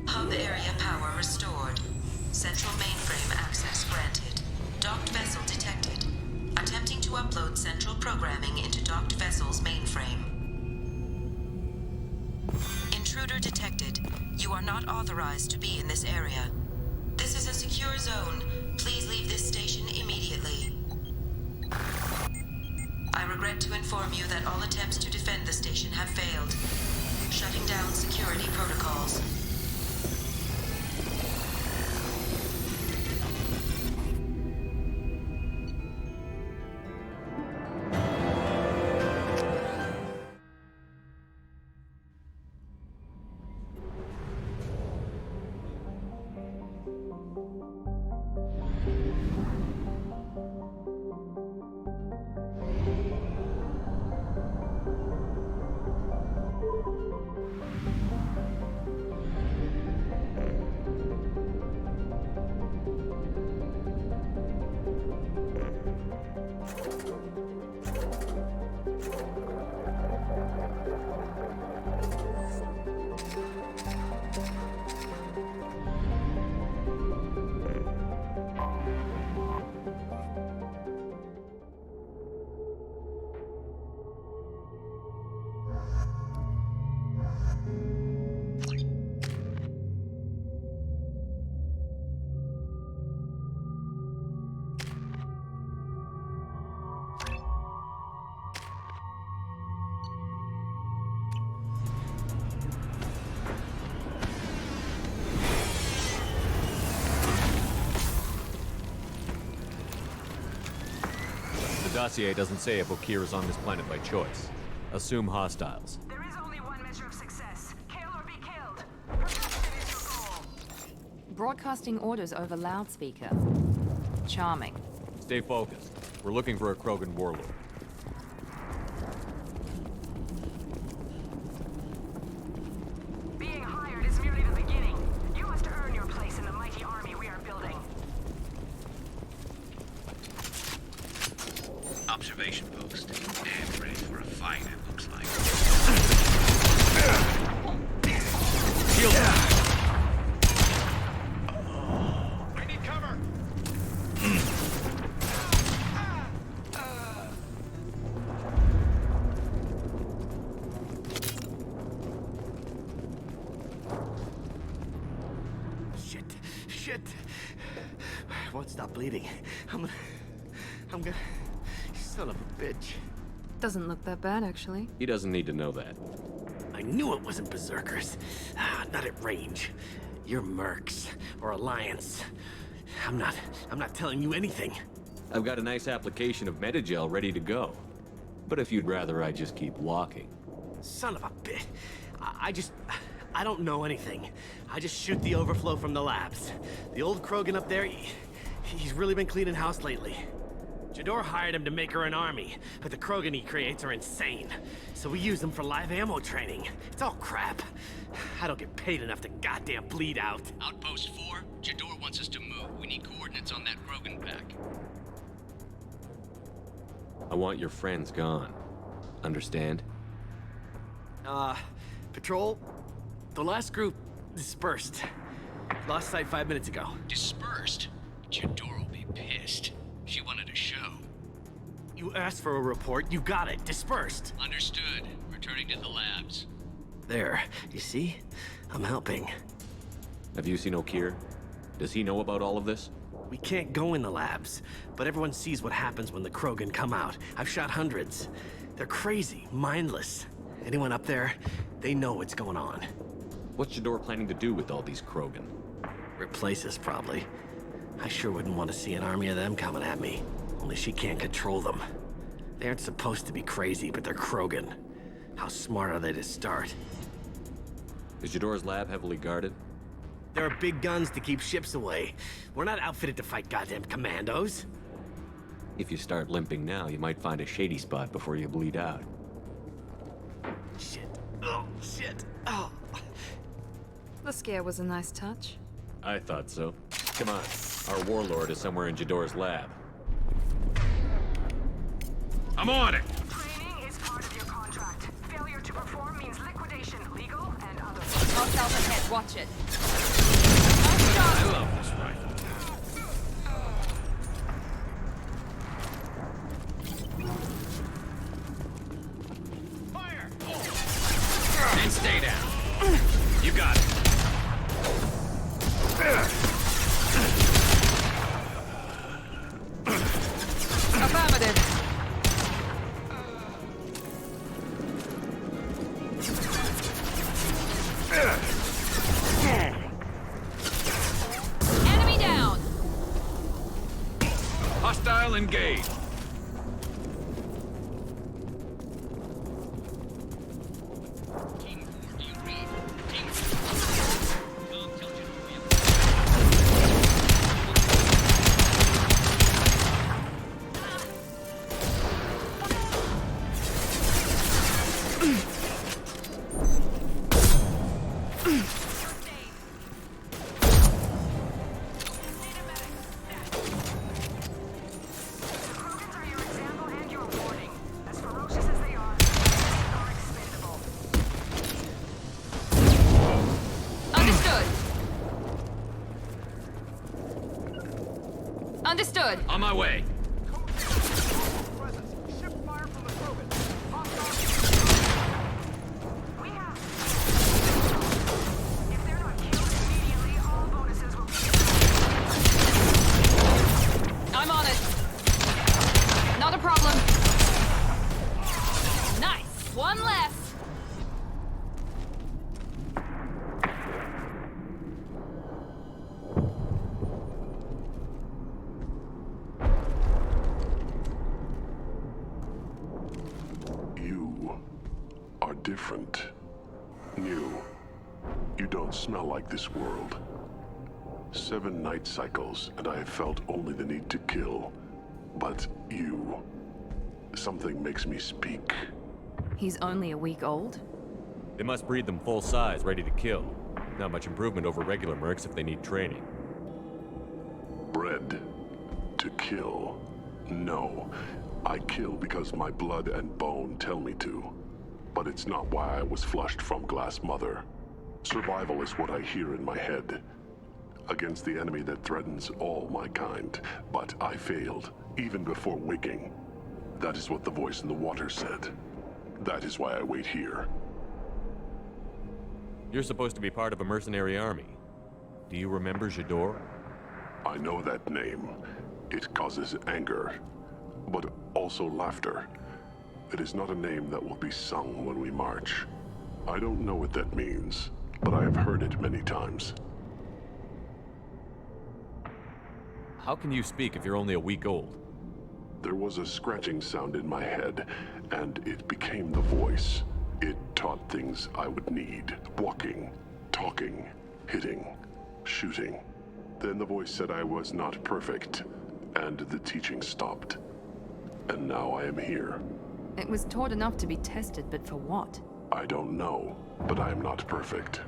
Hub area power restored. Central mainframe access granted. Docked vessel detected. Attempting to upload central programming into docked vessel's mainframe. Intruder detected. You are not authorized to be in this area. This is a secure zone. Please leave this station immediately. I regret to inform you that all attempts to defend the station have failed. Shutting down security protocols. dossier doesn't say if Okir is on this planet by choice. Assume hostiles. There is only one measure of success. Kill or be killed. Perfection is your goal. Broadcasting orders over loudspeaker. Charming. Stay focused. We're looking for a Krogan warlord. Being hired is merely the beginning. You must earn your place in the mighty army we are building. Observation post. And ready for a fight, it looks like. Shield down. I need cover! Shit. I won't stop bleeding. I'm gonna... Son of a bitch. Doesn't look that bad, actually. He doesn't need to know that. I knew it wasn't berserkers. Not at range. You're mercs or Alliance. I'm not telling you anything. I've got a nice application of Metagel ready to go. But if you'd rather I just keep walking. Son of a bitch. I don't know anything. I just shoot the overflow from the labs. The old Krogan up there, he's really been cleaning house lately. Jador hired him to make her an army, but the Krogan he creates are insane. So we use them for live ammo training. It's all crap. I don't get paid enough to goddamn bleed out. Outpost 4, Jador wants us to move. We need coordinates on that Krogan pack. I want your friends gone. Understand? Patrol, the last group dispersed. Lost sight 5 minutes ago. Dispersed? Jador will be pissed. She wanted a show. You asked for a report, you got it. Dispersed. Understood. Returning to the labs. There, you see? I'm helping. Have you seen Okir? Does he know about all of this? We can't go in the labs, but everyone sees what happens when the Krogan come out. I've shot hundreds. They're crazy, mindless. Anyone up there, they know what's going on. What's Jador planning to do with all these Krogan? Replace us, probably. I sure wouldn't want to see an army of them coming at me. Only she can't control them. They aren't supposed to be crazy, but they're Krogan. How smart are they to start? Is Jador's lab heavily guarded? There are big guns to keep ships away. We're not outfitted to fight goddamn commandos. If you start limping now, you might find a shady spot before you bleed out. Shit. Oh, shit. Oh. The scare was a nice touch. I thought so. Come on. Our warlord is somewhere in Jador's lab. I'm on it! Training is part of your contract. Failure to perform means liquidation, legal and other. Hostiles ahead, watch it. I love this rifle. Fire! And stay down. You got it. Affirmative. Enemy down. Hostile engaged. Understood. On my way. I'm on it. Not a problem. Nice. One less. different. New. You don't smell like this world. 7 night cycles, and I have felt only the need to kill. But you... something makes me speak. He's only a week old? They must breed them full size, ready to kill. Not much improvement over regular mercs if they need training. Bred to kill. No. I kill because my blood and bone tell me to. But it's not why I was flushed from Glass Mother. Survival is what I hear in my head. Against the enemy that threatens all my kind. But I failed, even before waking. That is what the voice in the water said. That is why I wait here. You're supposed to be part of a mercenary army. Do you remember Jador? I know that name. It causes anger, but also laughter. It is not a name that will be sung when we march. I don't know what that means, but I have heard it many times. How can you speak if you're only a week old? There was a scratching sound in my head, and it became the voice. It taught things I would need. Walking, talking, hitting, shooting. Then the voice said I was not perfect, and the teaching stopped. And now I am here. It was taught enough to be tested, but for what? I don't know, but I am not perfect.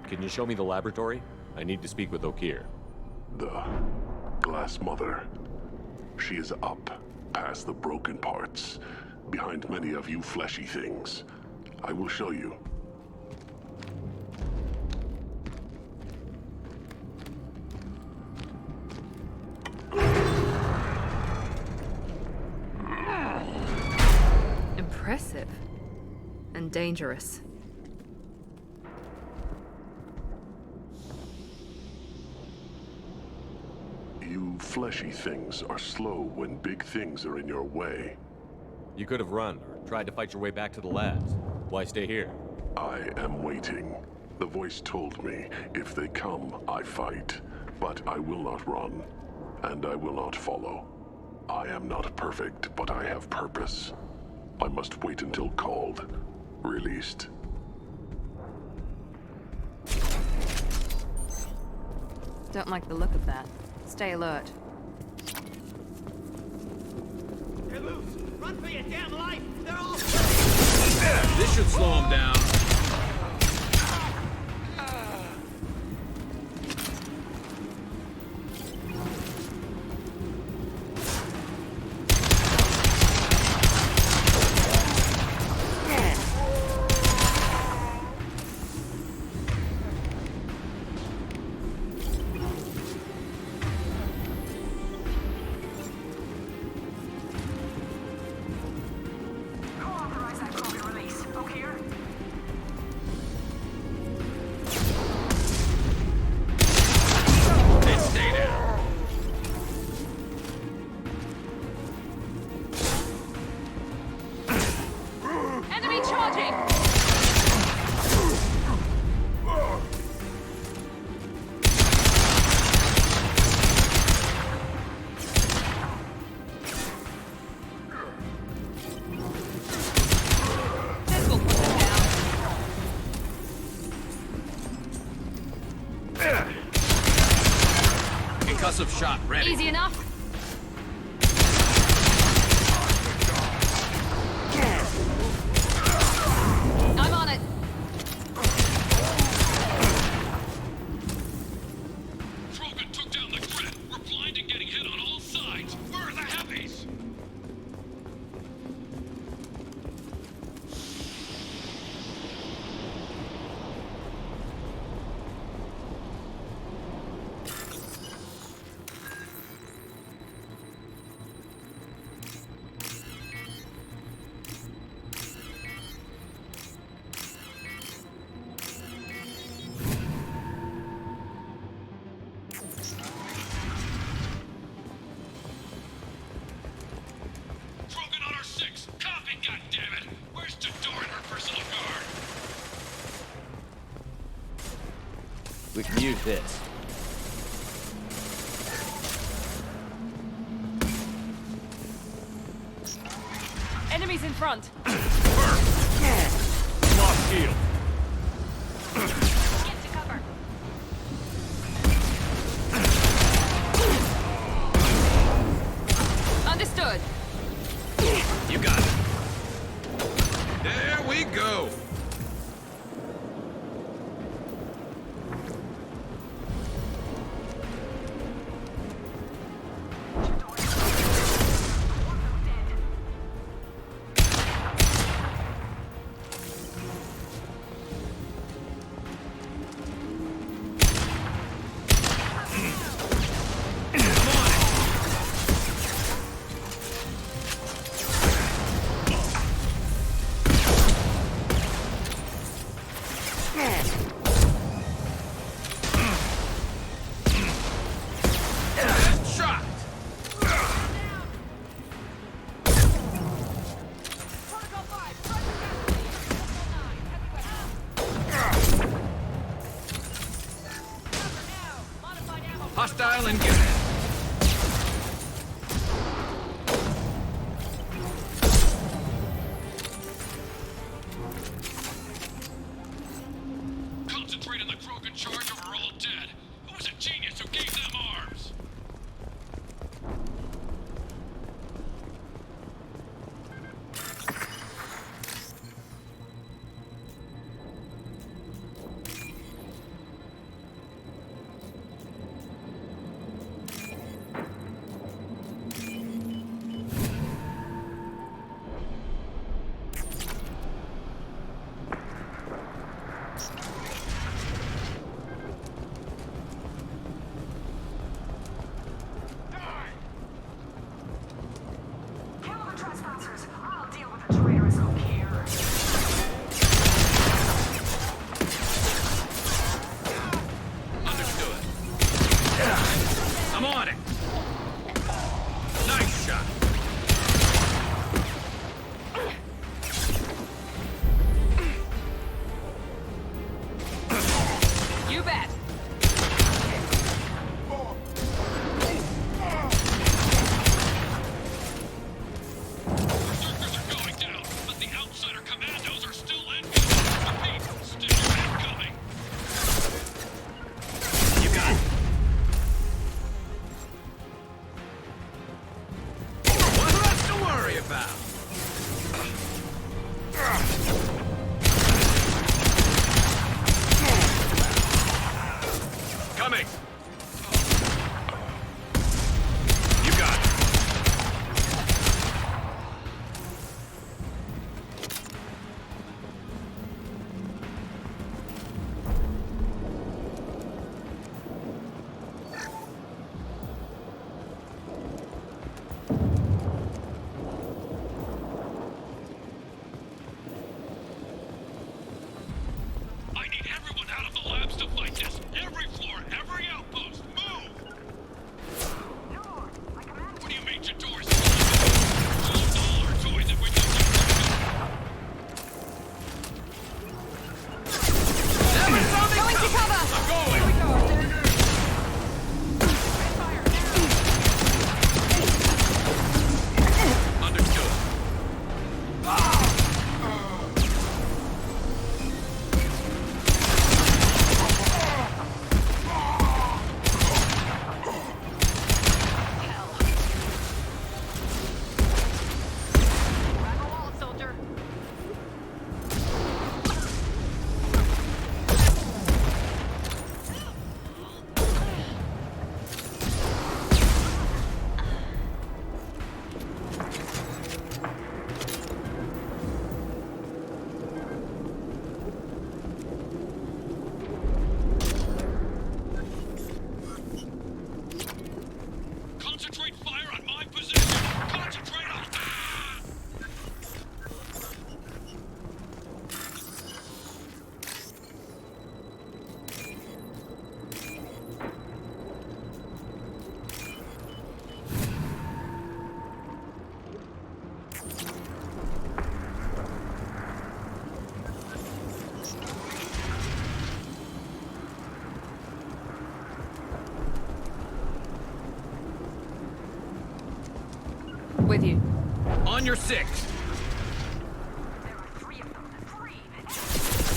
Can you show me the laboratory? I need to speak with Okir. The Glass Mother. She is up, past the broken parts, behind many of you fleshy things. I will show you. Impressive. And dangerous. You fleshy things are slow when big things are in your way. You could have run, or tried to fight your way back to the labs. Why stay here? I am waiting. The voice told me, if they come, I fight. But I will not run, and I will not follow. I am not perfect, but I have purpose. I must wait until called, released. Don't like the look of that. Stay alert. They're loose! Run for your damn life! They're all... This should slow him down. Co-authorize that Krogan release. Okir? Then stay down. Enemy charging! This will put them down. Concussive shot ready. Easy enough. I'm on it. Krogan took down the grid. We're blind and getting hit on all sides. Where are the heavies? Krogan on our 6. Copy, goddammit. Where's Jador and her personal guard? We can use this. Enemies in front. shield. Get to cover. Understood. You got it. There we go. Hostile and get it. Concentrate on the Krogan charge or we're all dead. Who was a genius who gave them arms? Kill the trespassers. I'll deal with the traitors who care. Understood. I'm on it. Nice shot. You bet. Berserkers are going down, but the outsider commandos are still incoming. Repeat, still incoming. You got it. What's left to worry about? Coming. You got it. I need everyone out of the labs to fight this. Every floor, every outpost, move! What do you mean, Jador's? We'll lose all our toys if we don't get Going to cover! I'm going. Understood. Grab a wall, soldier. Concentrate fire on my position! Concentrate on... With you. On your six. There are three of them. Three.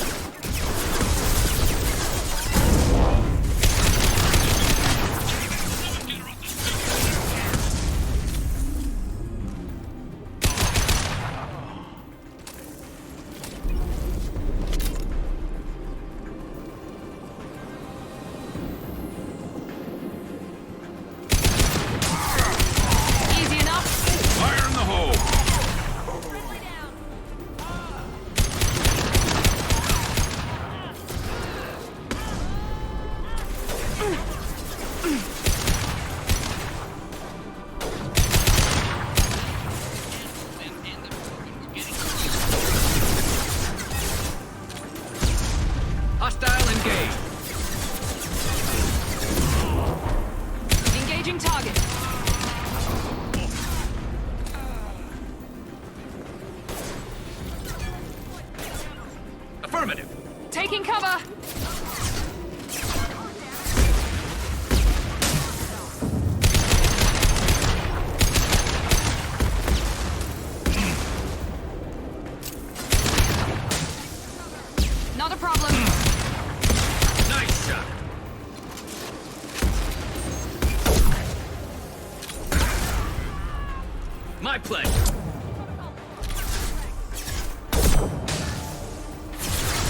My pleasure.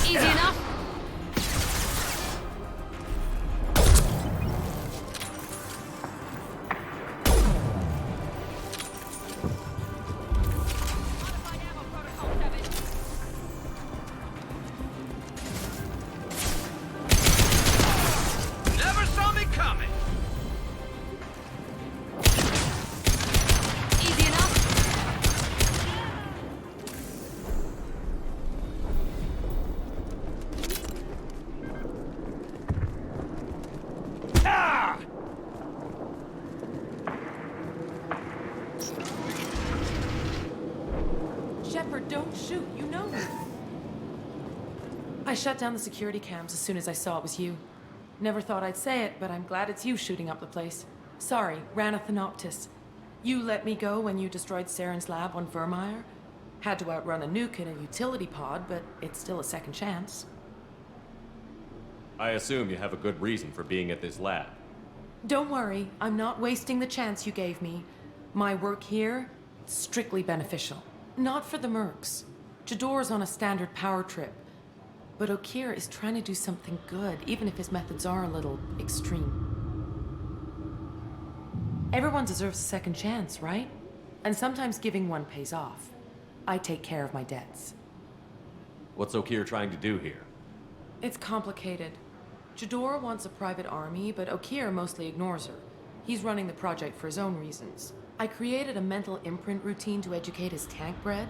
Easy enough? Never saw me coming. Easy enough? Ah! Shepard, don't shoot. You know me. I shut down the security cams as soon as I saw it was you. Never thought I'd say it, but I'm glad it's you shooting up the place. Sorry, ran a Thanoptis. You let me go when you destroyed Saren's lab on Vermeer. Had to outrun a nuke in a utility pod, but it's still a second chance. I assume you have a good reason for being at this lab. Don't worry, I'm not wasting the chance you gave me. My work here, strictly beneficial. Not for the mercs. Jador's on a standard power trip. But Okir is trying to do something good, even if his methods are a little extreme. Everyone deserves a second chance, right? And sometimes giving one pays off. I take care of my debts. What's Okir trying to do here? It's complicated. Jador wants a private army, but Okir mostly ignores her. He's running the project for his own reasons. I created a mental imprint routine to educate his tank bred.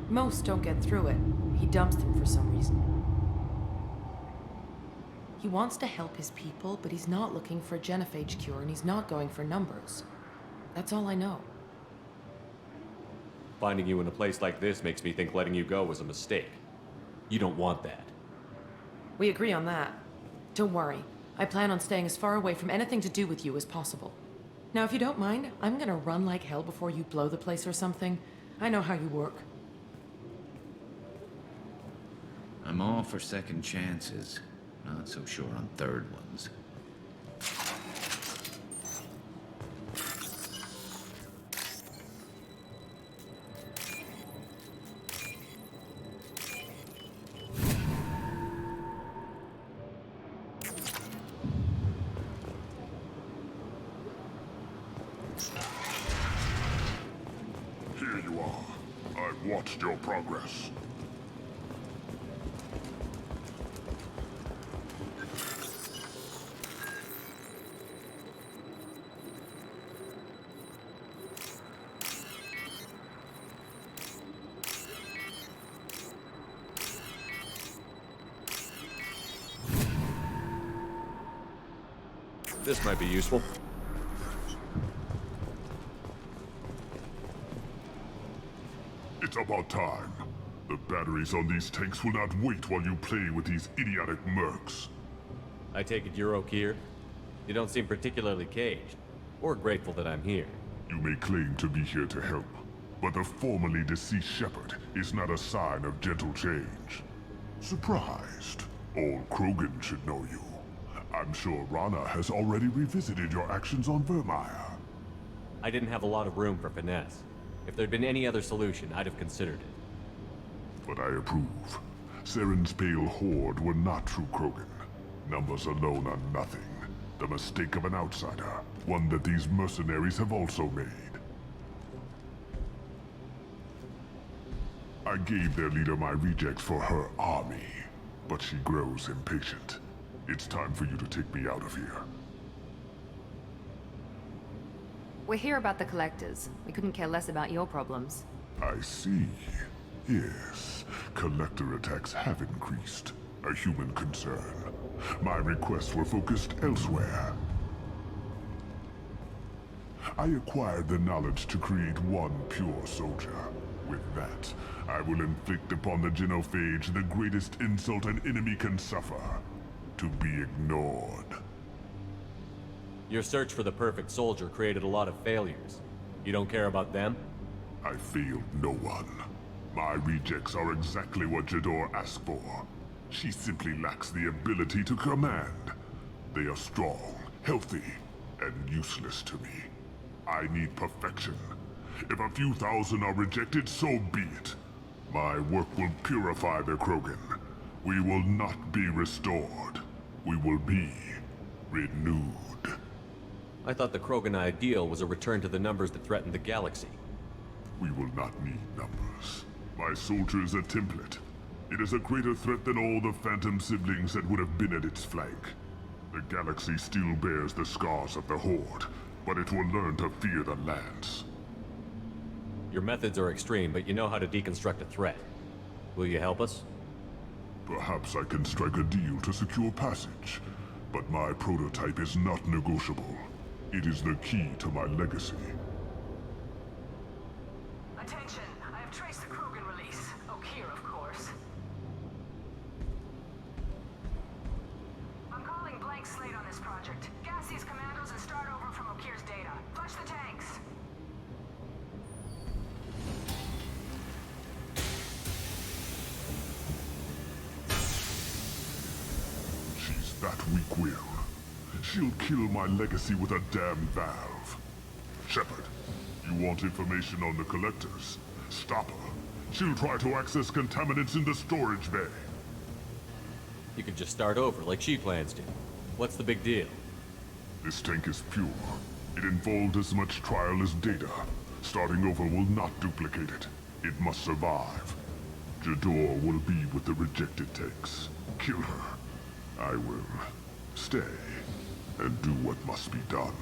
Most don't get through it. He dumps them for some reason. He wants to help his people, but he's not looking for a genophage cure, and he's not going for numbers. That's all I know. Finding you in a place like this makes me think letting you go was a mistake. You don't want that. We agree on that. Don't worry. I plan on staying as far away from anything to do with you as possible. Now, if you don't mind, I'm gonna run like hell before you blow the place or something. I know how you work. I'm all for second chances. Not so sure on third ones. Here you are. I've watched your progress. This might be useful. It's about time. The batteries on these tanks will not wait while you play with these idiotic mercs. I take it you're Okir? You don't seem particularly caged, or grateful that I'm here. You may claim to be here to help, but the formerly deceased Shepard is not a sign of gentle change. Surprised? Old Krogan should know you. I'm sure Rana has already revisited your actions on Vermeer. I didn't have a lot of room for finesse. If there'd been any other solution, I'd have considered it. But I approve. Saren's pale horde were not true Krogan. Numbers alone are nothing. The mistake of an outsider. One that these mercenaries have also made. I gave their leader my rejects for her army, but she grows impatient. It's time for you to take me out of here. We're here about the collectors. We couldn't care less about your problems. I see. Yes, collector attacks have increased. A human concern. My requests were focused elsewhere. I acquired the knowledge to create one pure soldier. With that, I will inflict upon the genophage the greatest insult an enemy can suffer. To be ignored. Your search for the perfect soldier created a lot of failures. You don't care about them? I failed no one. My rejects are exactly what Jador asked for. She simply lacks the ability to command. They are strong, healthy, and useless to me. I need perfection. If a few thousand are rejected, so be it. My work will purify the Krogan. We will not be restored. We will be renewed. I thought the Krogan ideal was a return to the numbers that threatened the galaxy. We will not need numbers. My soldier is a template. It is a greater threat than all the Phantom siblings that would have been at its flank. The galaxy still bears the scars of the Horde, but it will learn to fear the lands. Your methods are extreme, but you know how to deconstruct a threat. Will you help us? Perhaps I can strike a deal to secure passage, but my prototype is not negotiable. It is the key to my legacy. Attention, I have traced the Krogan release. Okeer, of course. I'm calling blank slate on this project. Gas these commandos and start over from Okeer's data. Flush the tanks. She's that weak-willed. She'll kill my legacy with a damn valve. Shepard, you want information on the Collectors? Stop her. She'll try to access contaminants in the storage bay. You could just start over, like she plans to. What's the big deal? This tank is pure. It involved as much trial as data. Starting over will not duplicate it. It must survive. Jador will be with the rejected tanks. Kill her. I will stay and do what must be done.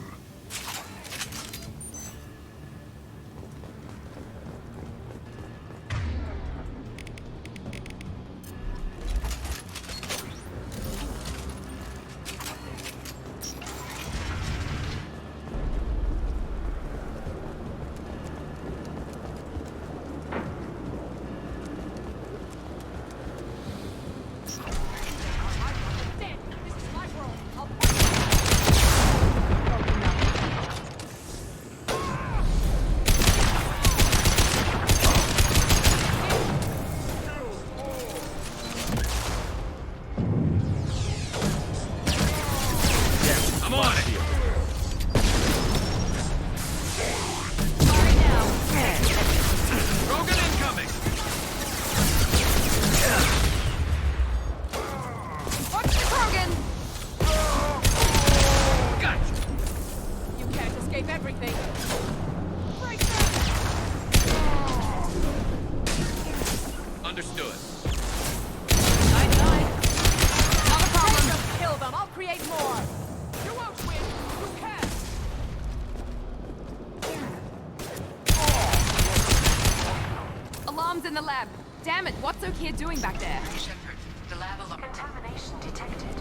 In the lab. Damn it, what's Okeer doing back there? Shepard, the lab alarm. Contamination detected.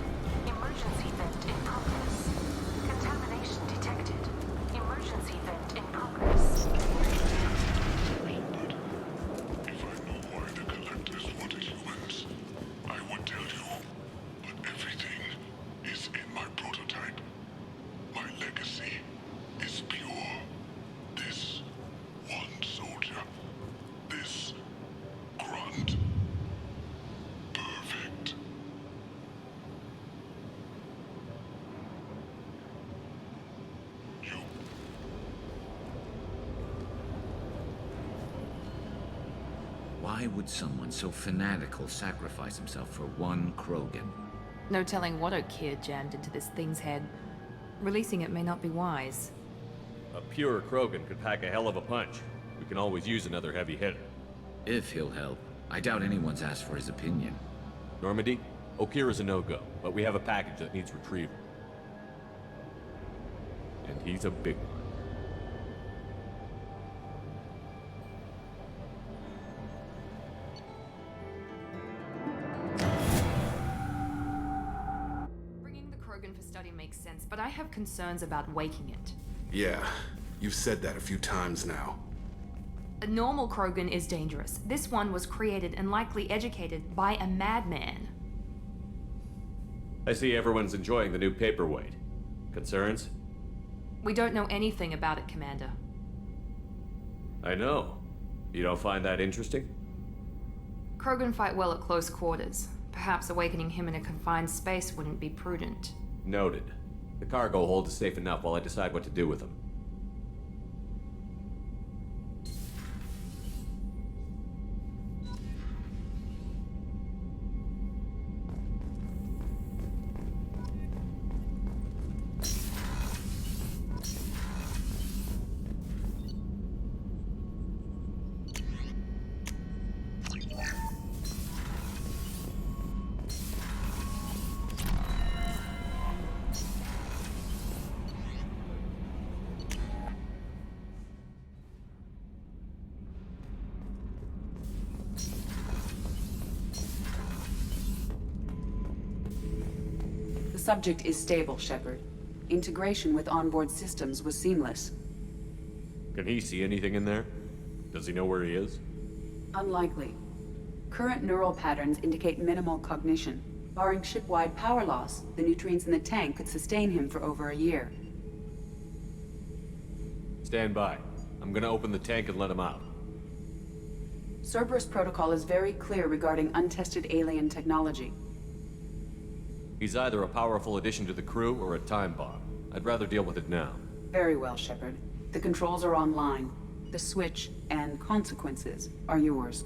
Emergency vent in progress. Contamination detected. Emergency vent in progress. Shepard, if I knew why the Collectors wanted humans, I would tell you. But everything is in my prototype. My legacy is pure. This one soldier. This grunt. Perfect. Why would someone so fanatical sacrifice himself for one Krogan? No telling what Okeer jammed into this thing's head. Releasing it may not be wise. A pure Krogan could pack a hell of a punch. We can always use another heavy hitter. If he'll help. I doubt anyone's asked for his opinion. Normandy, Okeer is a no-go, but we have a package that needs retrieval. And he's a big one. Bringing the Krogan for study makes sense, but I have concerns about waking it. Yeah, you've said that a few times now. A normal Krogan is dangerous. This one was created and likely educated by a madman. I see everyone's enjoying the new paperweight. Concerns? We don't know anything about it, Commander. I know. You don't find that interesting? Krogan fight well at close quarters. Perhaps awakening him in a confined space wouldn't be prudent. Noted. The cargo hold is safe enough while I decide what to do with him. subject is stable, Shepard. Integration with onboard systems was seamless. Can he see anything in there? Does he know where he is? Unlikely. Current neural patterns indicate minimal cognition. Barring ship-wide power loss, the nutrients in the tank could sustain him for over a year. Stand by. I'm gonna open the tank and let him out. Cerberus protocol is very clear regarding untested alien technology. He's either a powerful addition to the crew or a time bomb. I'd rather deal with it now. Very well, Shepard. The controls are online. The switch and consequences are yours.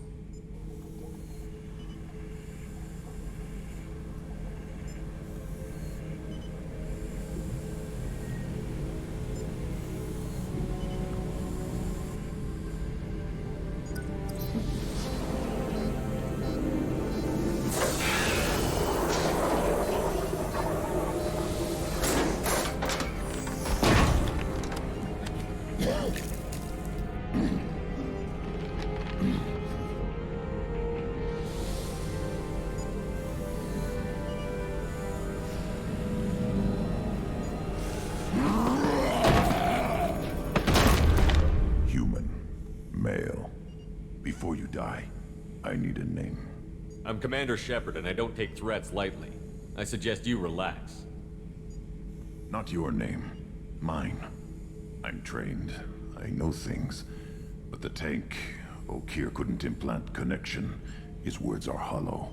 Before you die, I need a name. I'm Commander Shepard, and I don't take threats lightly. I suggest you relax. Not your name. Mine. I'm trained. I know things. But the tank, Okeer couldn't implant connection. His words are hollow.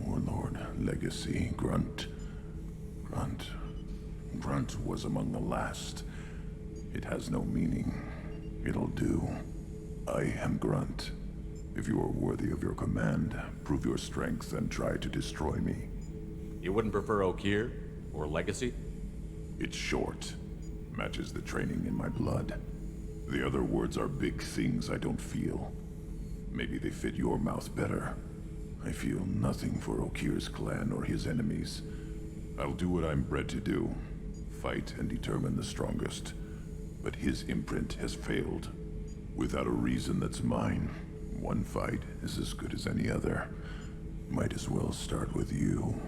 Warlord, Legacy, Grunt. Grunt was among the last. It has no meaning. It'll do. I am Grunt. If you are worthy of your command, prove your strength and try to destroy me. You wouldn't prefer Okeer? Or Legacy? It's short. Matches the training in my blood. The other words are big things I don't feel. Maybe they fit your mouth better. I feel nothing for Okeer's clan or his enemies. I'll do what I'm bred to do. Fight and determine the strongest. But his imprint has failed. Without a reason that's mine, one fight is as good as any other. Might as well start with you.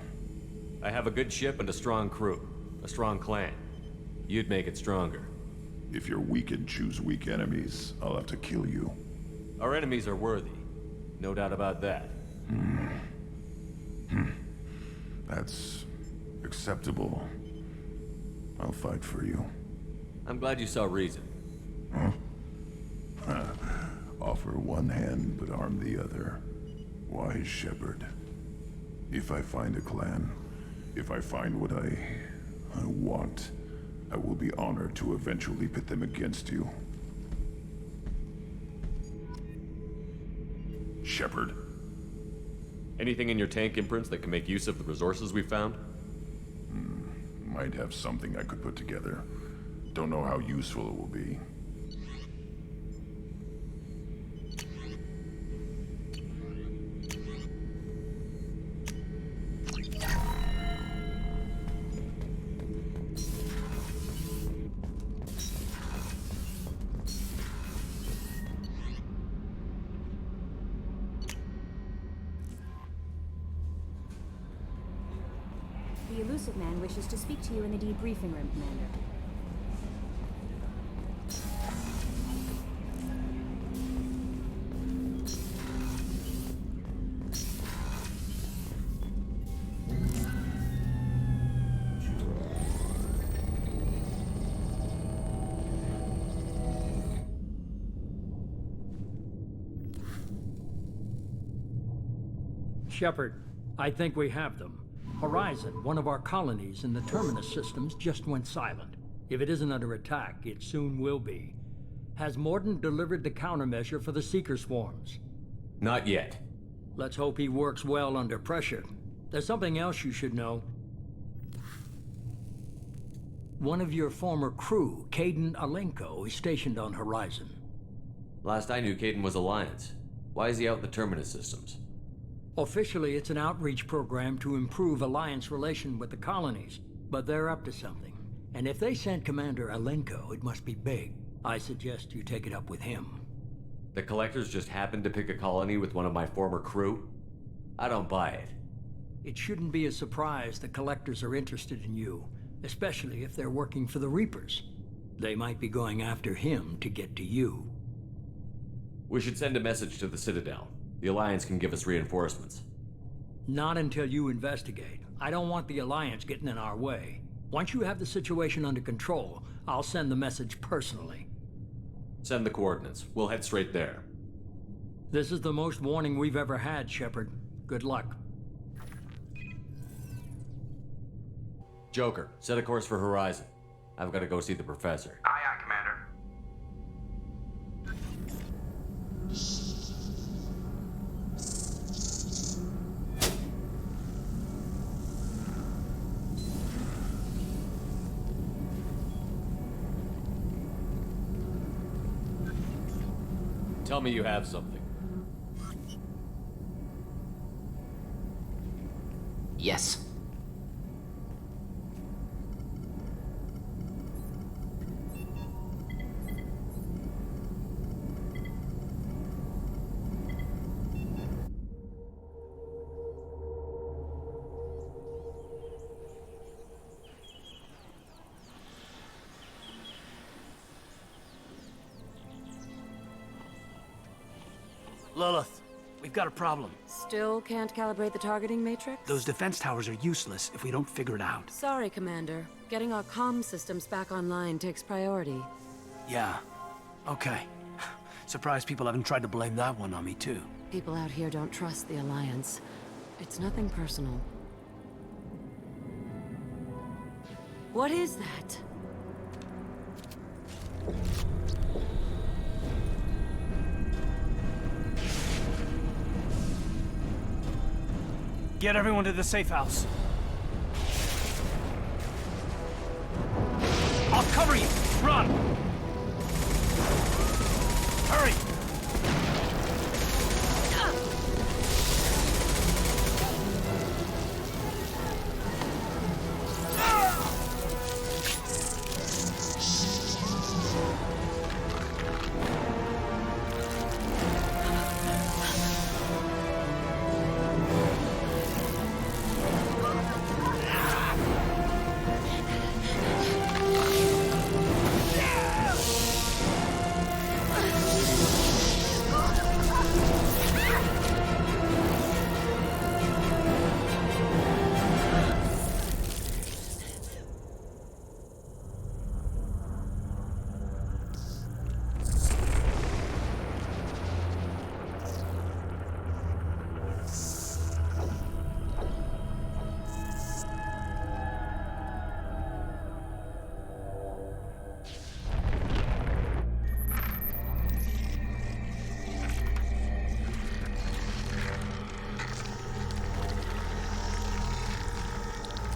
I have a good ship and a strong crew. A strong clan. You'd make it stronger. If you're weak and choose weak enemies, I'll have to kill you. Our enemies are worthy. No doubt about that. That's acceptable. I'll fight for you. I'm glad you saw reason. Offer one hand, but arm the other. Wise Shepard. If I find a clan, if I find what I want, I will be honored to eventually pit them against you. Shepard. Anything in your tank imprints that can make use of the resources we found? Might have something I could put together. Don't know how useful it will be. The elusive man wishes to speak to you in the debriefing room, Commander. Shepard, I think we have them. Horizon, one of our colonies in the Terminus systems, just went silent. If it isn't under attack, it soon will be. Has Mordin delivered the countermeasure for the Seeker swarms? Not yet. Let's hope he works well under pressure. There's something else you should know. One of your former crew, Caden Alenko, is stationed on Horizon. Last I knew, Caden was Alliance. Why is he out in the Terminus systems? Officially, it's an outreach program to improve Alliance relation with the colonies, but they're up to something. And if they sent Commander Alenko, it must be big. I suggest you take it up with him. The Collectors just happened to pick a colony with one of my former crew? I don't buy it. It shouldn't be a surprise the Collectors are interested in you, especially if they're working for the Reapers. They might be going after him to get to you. We should send a message to the Citadel. The Alliance can give us reinforcements. Not until you investigate. I don't want the Alliance getting in our way. Once you have the situation under control, I'll send the message personally. Send the coordinates. We'll head straight there. This is the most warning we've ever had, Shepard. Good luck. Joker, set a course for Horizon. I've got to go see the Professor. Aye, aye, Commander. Tell me you have something. Yes. Lilith, we've got a problem. Still can't calibrate the targeting matrix? Those defense towers are useless if we don't figure it out. Sorry, Commander. Getting our comm systems back online takes priority. Yeah. Okay. Surprised people haven't tried to blame that one on me, too. People out here don't trust the Alliance. It's nothing personal. What is that? Get everyone to the safe house. I'll cover you! Run! Hurry!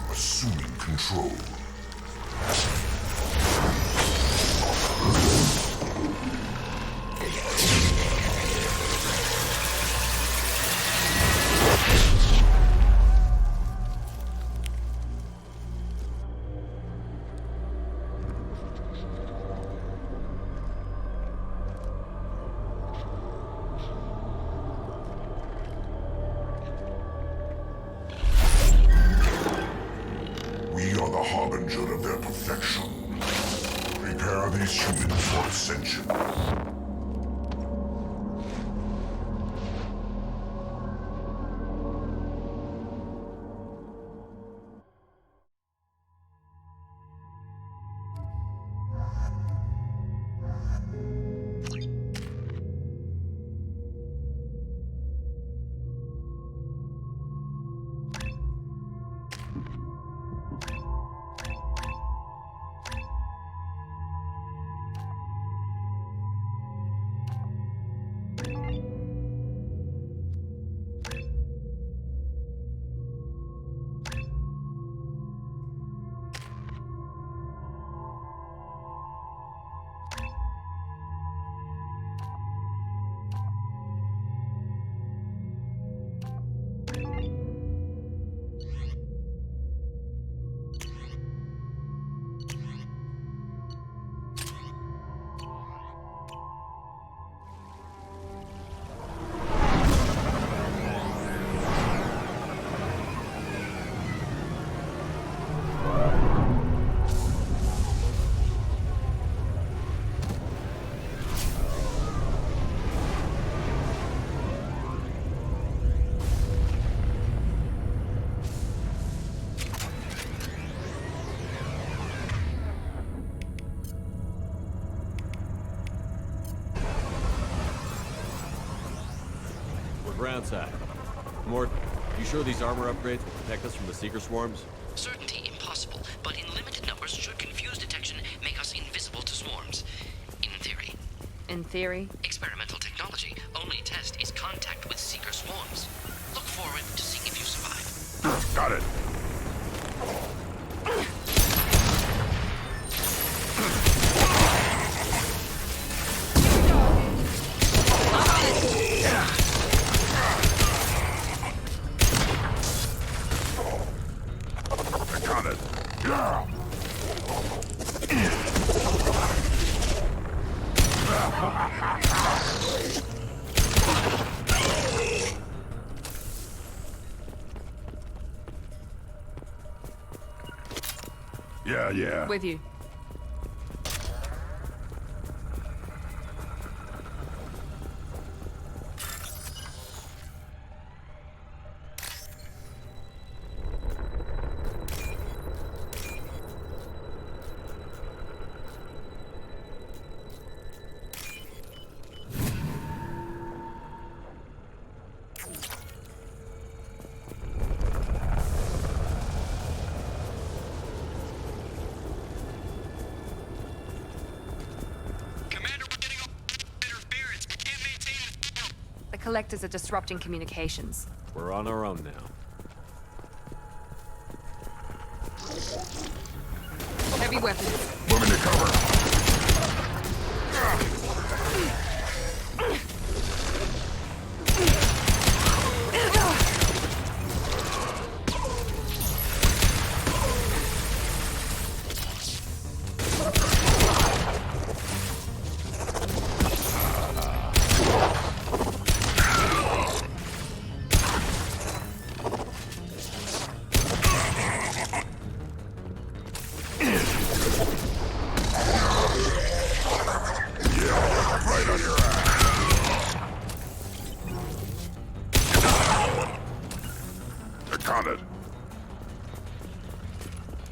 Assuming control. We are the harbinger of their perfection. Prepare these humans for ascension. Groundside. Mort, you sure these armor upgrades will protect us from the Seeker swarms? Certainty impossible, but in limited numbers should confuse detection make us invisible to swarms. In theory. In theory? Experimental technology. Only test is contact with Seeker swarms. Look forward to seeing if you survive. Got it. I got it. Yeah. With you. The collectors are disrupting communications. We're on our own now. Heavy weapons. Moving to cover.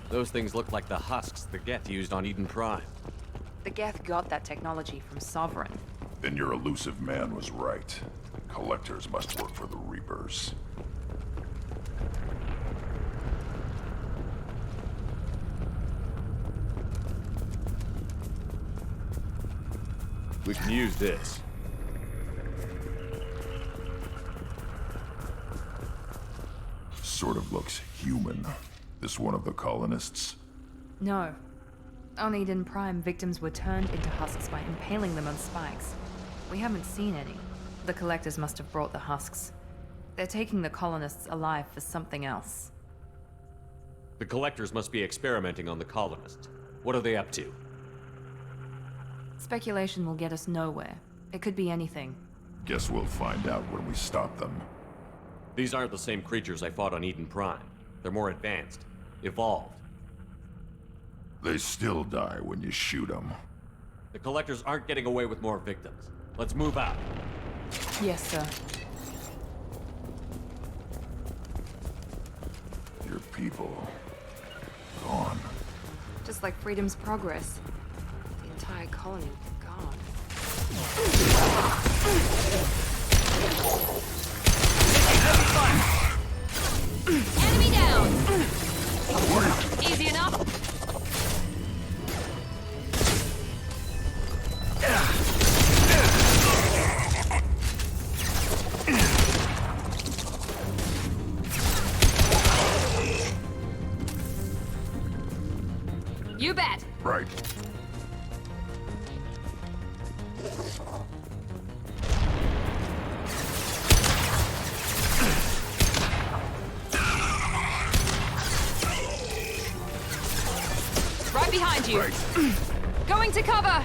Those things look like the husks the Geth used on Eden Prime. The Geth got that technology from Sovereign. Then your elusive man was right. Collectors must work for the Reapers. We can use this. Sort of looks human. This one of the colonists? No. On Eden Prime, victims were turned into husks by impaling them on spikes. We haven't seen any. The collectors must have brought the husks. They're taking the colonists alive for something else. The collectors must be experimenting on the colonists. What are they up to? Speculation will get us nowhere. It could be anything. Guess we'll find out when we stop them. These aren't the same creatures I fought on Eden Prime. They're more advanced. Evolved. They still die when you shoot them. The collectors aren't getting away with more victims. Let's move out. Yes, sir. Your people... gone. Just like Freedom's Progress. The entire colony gone. Enemy down! Easy enough. You bet. Right. Right behind you. Right. Going to cover.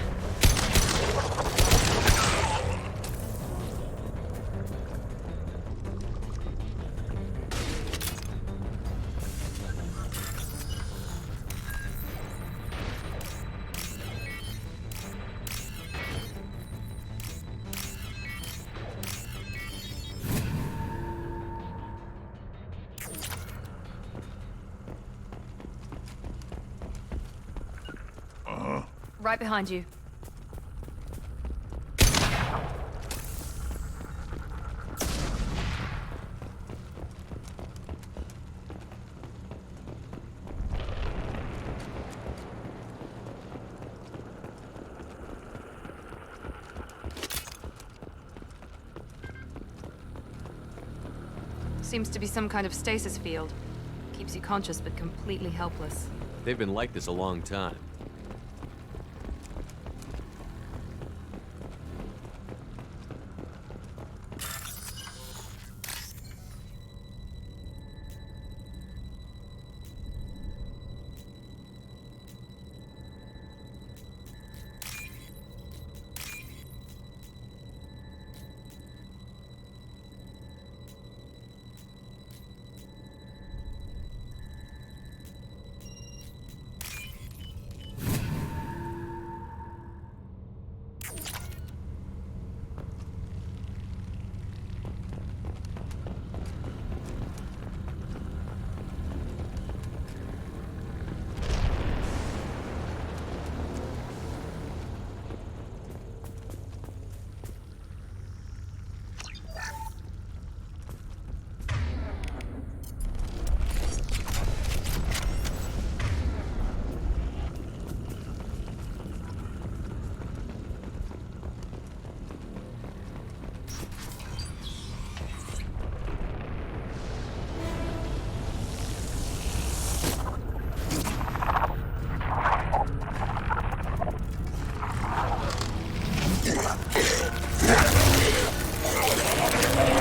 Right behind you. Seems to be some kind of stasis field. Keeps you conscious but completely helpless. They've been like this a long time.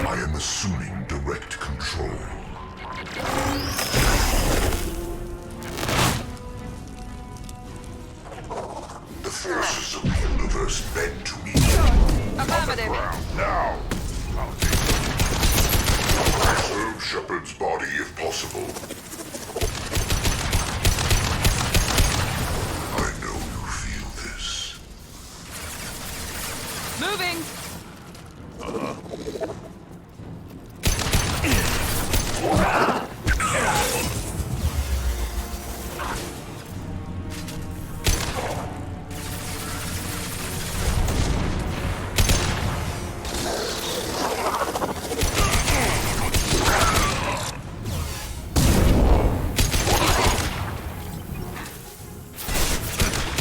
I am assuming direct control. The forces of the universe bend to me. Affirmative. Now! I'll take it. Preserve Shepard's body if possible. I know you feel this. Moving!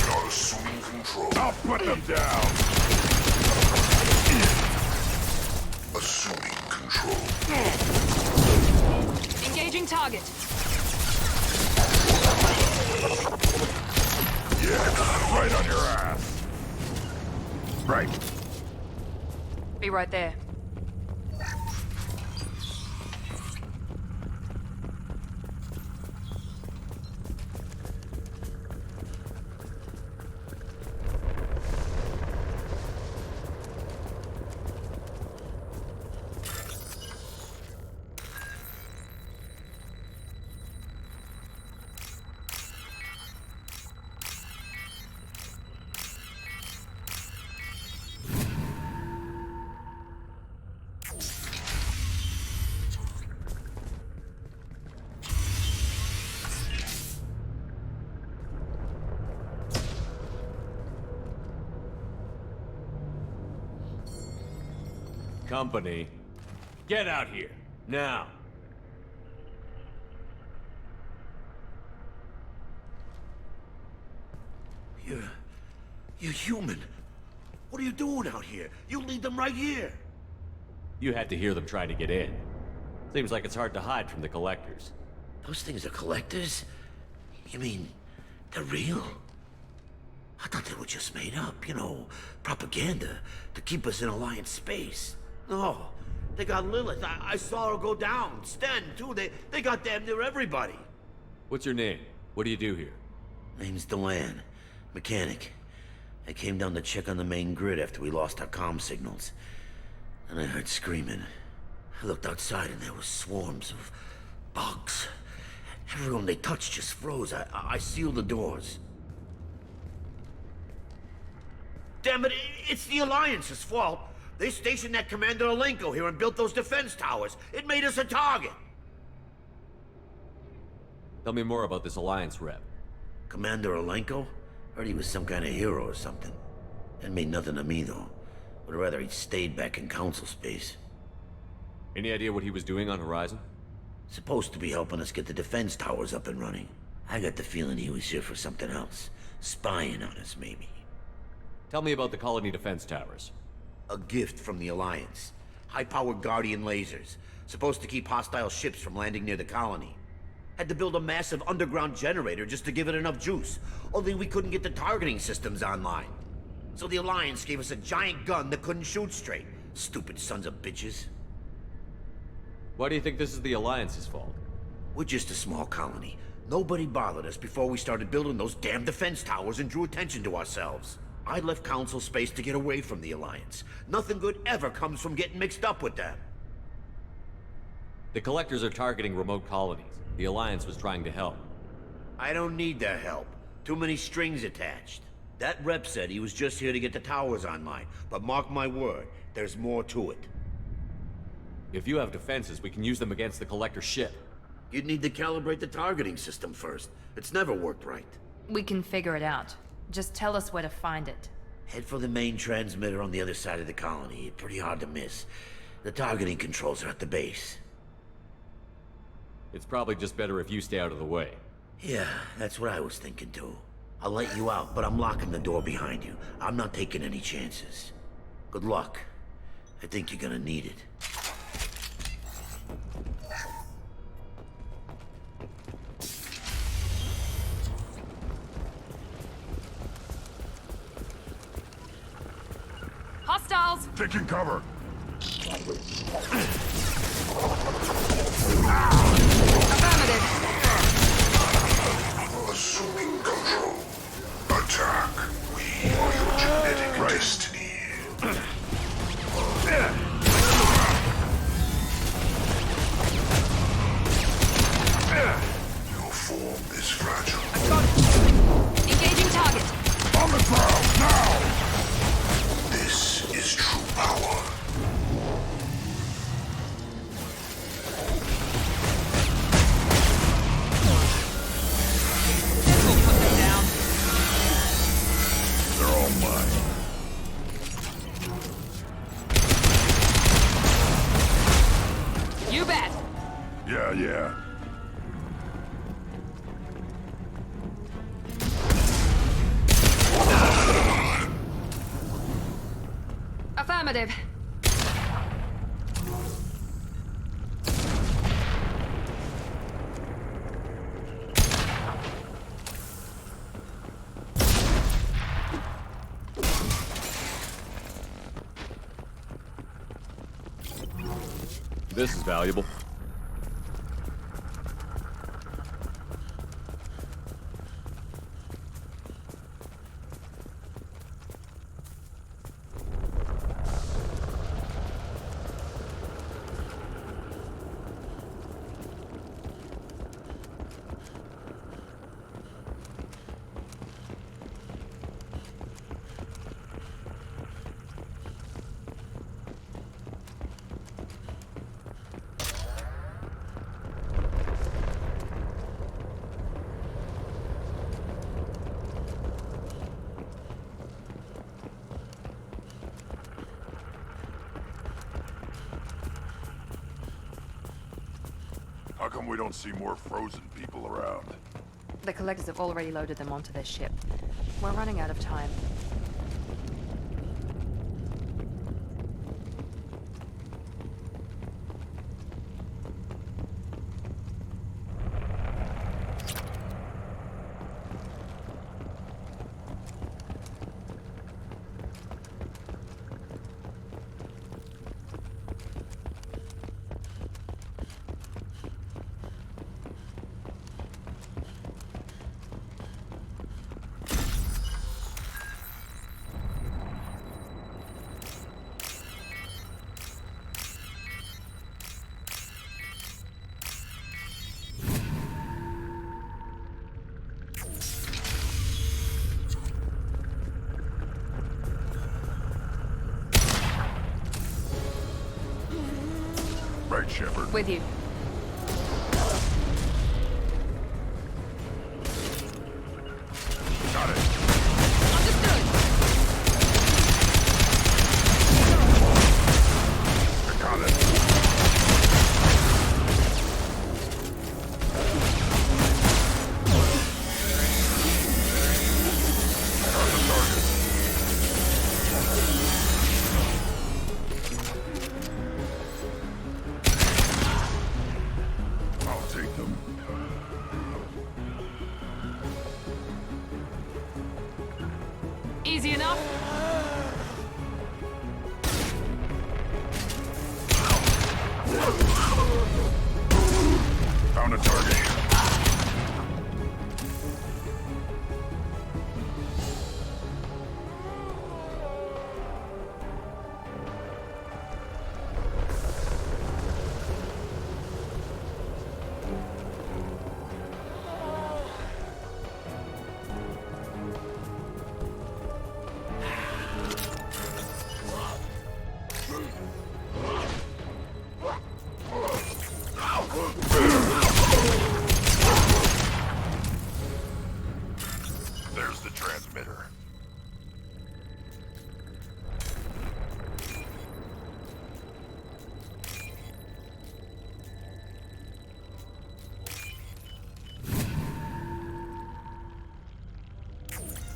Not assuming control. I'll put them down. Assuming control. Engaging target. Yeah, right on your ass. Right. Be right there. Company, get out here, now. You're human. What are you doing out here? You lead them right here. You had to hear them try to get in. Seems like it's hard to hide from the collectors. Those things are collectors? You mean, they're real? I thought they were just made up, you know, propaganda to keep us in Alliance space. No, they got Lilith. I saw her go down. Sten, too. They got damn near everybody. What's your name? What do you do here? Name's Delan. Mechanic. I came down to check on the main grid after we lost our comm signals. And I heard screaming. I looked outside and there were swarms of bugs. Everyone they touched just froze. I sealed the doors. Damn it, it's the Alliance's fault. They stationed that Commander Alenko here and built those defense towers. It made us a target. Tell me more about this Alliance rep. Commander Alenko? Heard he was some kind of hero or something. That mean nothing to me, though. Would rather he'd stayed back in Council space. Any idea what he was doing on Horizon? Supposed to be helping us get the defense towers up and running. I got the feeling he was here for something else. Spying on us, maybe. Tell me about the colony defense towers. A gift from the Alliance. High-powered Guardian lasers, supposed to keep hostile ships from landing near the colony. Had to build a massive underground generator just to give it enough juice. Only we couldn't get the targeting systems online. So the Alliance gave us a giant gun that couldn't shoot straight. Stupid sons of bitches. Why do you think this is the Alliance's fault? We're just a small colony. Nobody bothered us before we started building those damn defense towers and drew attention to ourselves. I left Council space to get away from the Alliance. Nothing good ever comes from getting mixed up with them. The Collectors are targeting remote colonies. The Alliance was trying to help. I don't need their help. Too many strings attached. That rep said he was just here to get the towers online, but mark my word, there's more to it. If you have defenses, we can use them against the Collector ship. You'd need to calibrate the targeting system first. It's never worked right. We can figure it out. Just tell us where to find it. Head for the main transmitter on the other side of the colony. Pretty hard to miss. The targeting controls are at the base. It's probably just better if you stay out of the way. Yeah, that's what I was thinking too. I'll let you out, but I'm locking the door behind you. I'm not taking any chances. Good luck. I think you're gonna need it. Hostiles! Taking cover! Affirmative! Assuming control. Attack. We are your genetic destiny. Your form is fragile. I've got it! Engaging target! On the ground, now! This is true power. We'll put them down. They're all mine. You bet! Yeah. Affirmative. This is valuable. How come we don't see more frozen people around? The Collectors have already loaded them onto their ship. We're running out of time. Right, Shepard. With you. Got it. Understood. I got it. Got the target. easy enough. Found a target. There's the transmitter.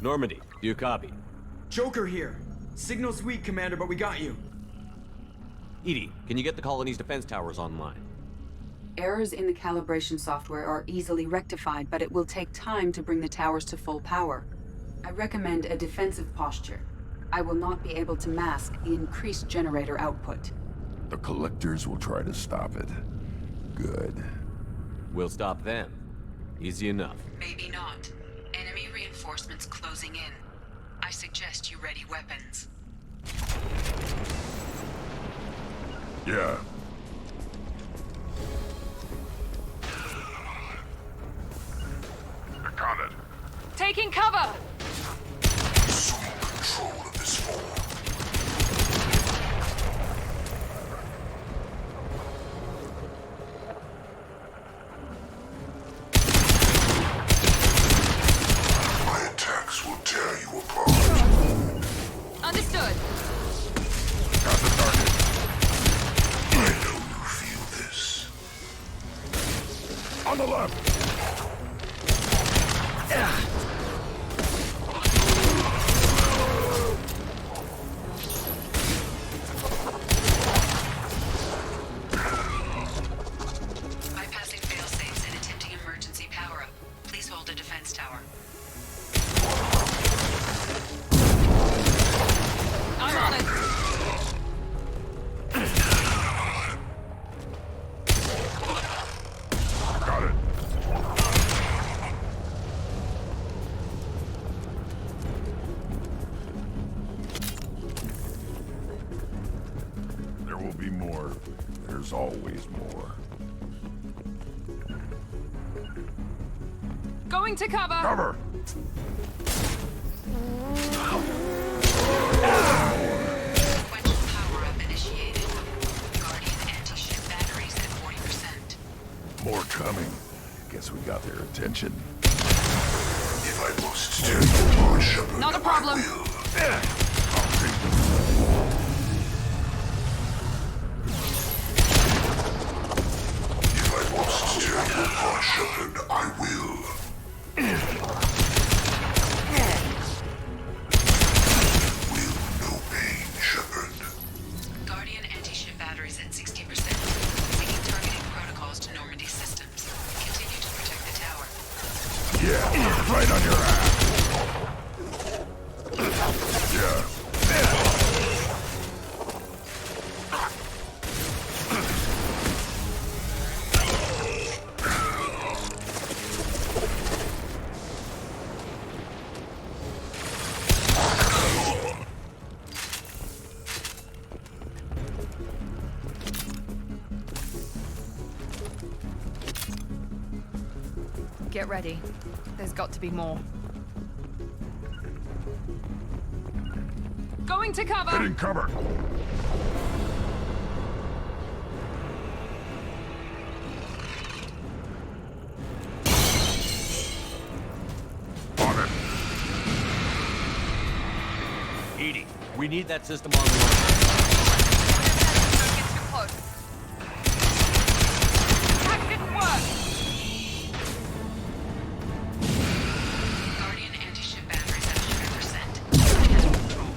Normandy, do you copy? Joker here. Signal's weak, Commander, but we got you. Edie, can you get the colony's defense towers online? Errors in the calibration software are easily rectified, but it will take time to bring the towers to full power. I recommend a defensive posture. I will not be able to mask the increased generator output. The Collectors will try to stop it. Good. We'll stop them. Easy enough. Maybe not. Enemy reinforcements closing in. I suggest you ready weapons. Yeah. Got it. Taking cover! Assume control of this form. My attacks will tear you apart. Understood. Got the target. I know you feel this. On the left. Bypassing failsafes and attempting emergency power-up. Please hold a defense tower. I'm on it. Got it. There will be more. There's always more. Going to cover. Cover! Sequential power-up initiated. Guardian anti-ship batteries at 40%. More coming. Guess we got their attention. If I must tear you apart, Shepard, Not a problem. I will. I'll take them. If I must tear you apart, Shepard, I will. Will no pain, Shepard. Guardian anti-ship batteries at 60%. Making targeting protocols to Normandy systems. Continue to protect the tower. Yeah, right on your ass. Yeah. Get ready. There's got to be more. Going to cover. Hitting cover. On it. Edie, we need that system online. Don't get too close. That didn't work. Guardian anti-ship batteries at 100%. I have control.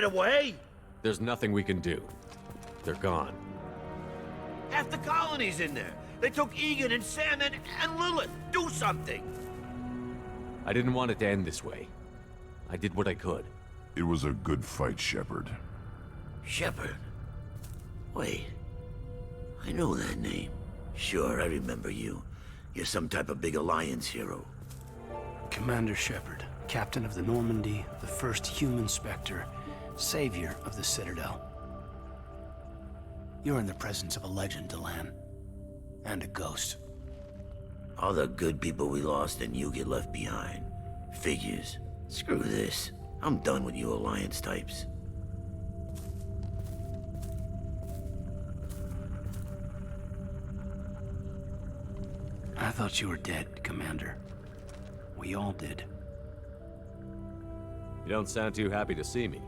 get away? There's nothing we can do. They're gone. Half the colony's in there. They took Egan and Sam and Lilith. Do something. I didn't want it to end this way. I did what I could. It was a good fight, Shepard. Shepard? Wait. I know that name. Sure, I remember you. You're some type of big Alliance hero. Commander Shepard, captain of the Normandy, the first human Spectre, savior of the Citadel. You're in the presence of a legend, Delan. And a ghost. All the good people we lost and you get left behind. Figures. Screw this. I'm done with you Alliance types. I thought you were dead, Commander. We all did. You don't sound too happy to see me.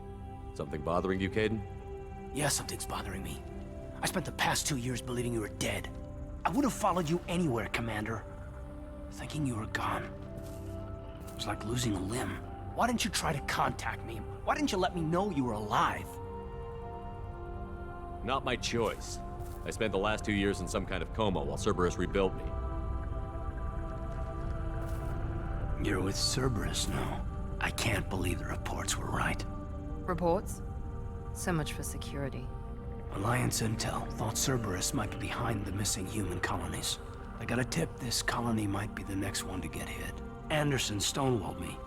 Something bothering you, Caden? Yeah, something's bothering me. I spent the past 2 years believing you were dead. I would have followed you anywhere, Commander. Thinking you were gone. It was like losing a limb. Why didn't you try to contact me? Why didn't you let me know you were alive? Not my choice. I spent the last 2 years in some kind of coma while Cerberus rebuilt me. You're with Cerberus now. I can't believe the reports were right. Reports? So much for security. Alliance intel thought Cerberus might be behind the missing human colonies. I got a tip this colony might be the next one to get hit. Anderson stonewalled me,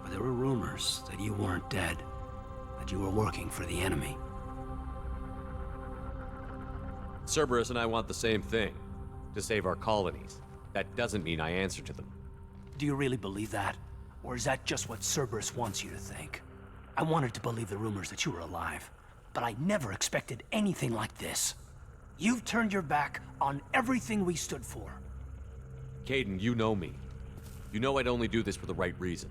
but there were rumors that you weren't dead, that you were working for the enemy. Cerberus and I want the same thing, to save our colonies. That doesn't mean I answer to them. Do you really believe that? Or is that just what Cerberus wants you to think? I wanted to believe the rumors that you were alive, but I never expected anything like this. You've turned your back on everything we stood for. Caden, you know me. You know I'd only do this for the right reason.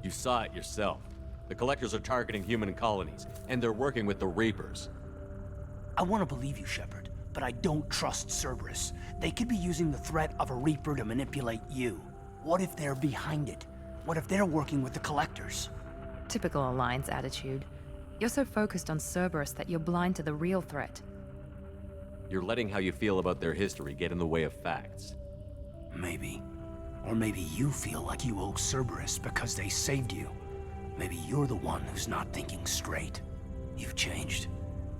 You saw it yourself. The Collectors are targeting human colonies, and they're working with the Reapers. I want to believe you, Shepard, but I don't trust Cerberus. They could be using the threat of a Reaper to manipulate you. What if they're behind it? What if they're working with the Collectors? Typical Alliance attitude. You're so focused on Cerberus that you're blind to the real threat. You're letting how you feel about their history get in the way of facts. Maybe. Or maybe you feel like you owe Cerberus because they saved you. Maybe you're the one who's not thinking straight. You've changed,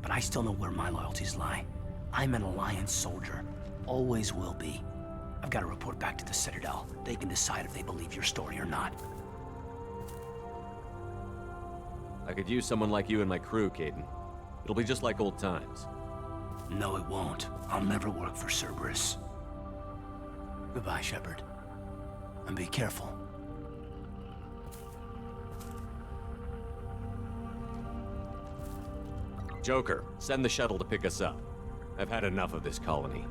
but I still know where my loyalties lie. I'm an Alliance soldier. Always will be. I've got to report back to the Citadel. They can decide if they believe your story or not. I could use someone like you in my crew, Caden. It'll be just like old times. No, it won't. I'll never work for Cerberus. Goodbye, Shepard. And be careful. Joker, send the shuttle to pick us up. I've had enough of this colony.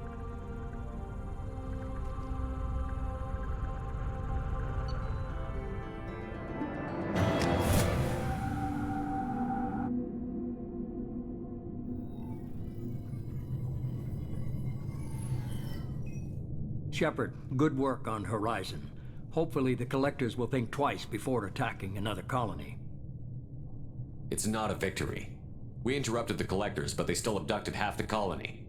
Shepard, good work on Horizon. Hopefully the Collectors will think twice before attacking another colony. It's not a victory. We interrupted the Collectors, but they still abducted half the colony.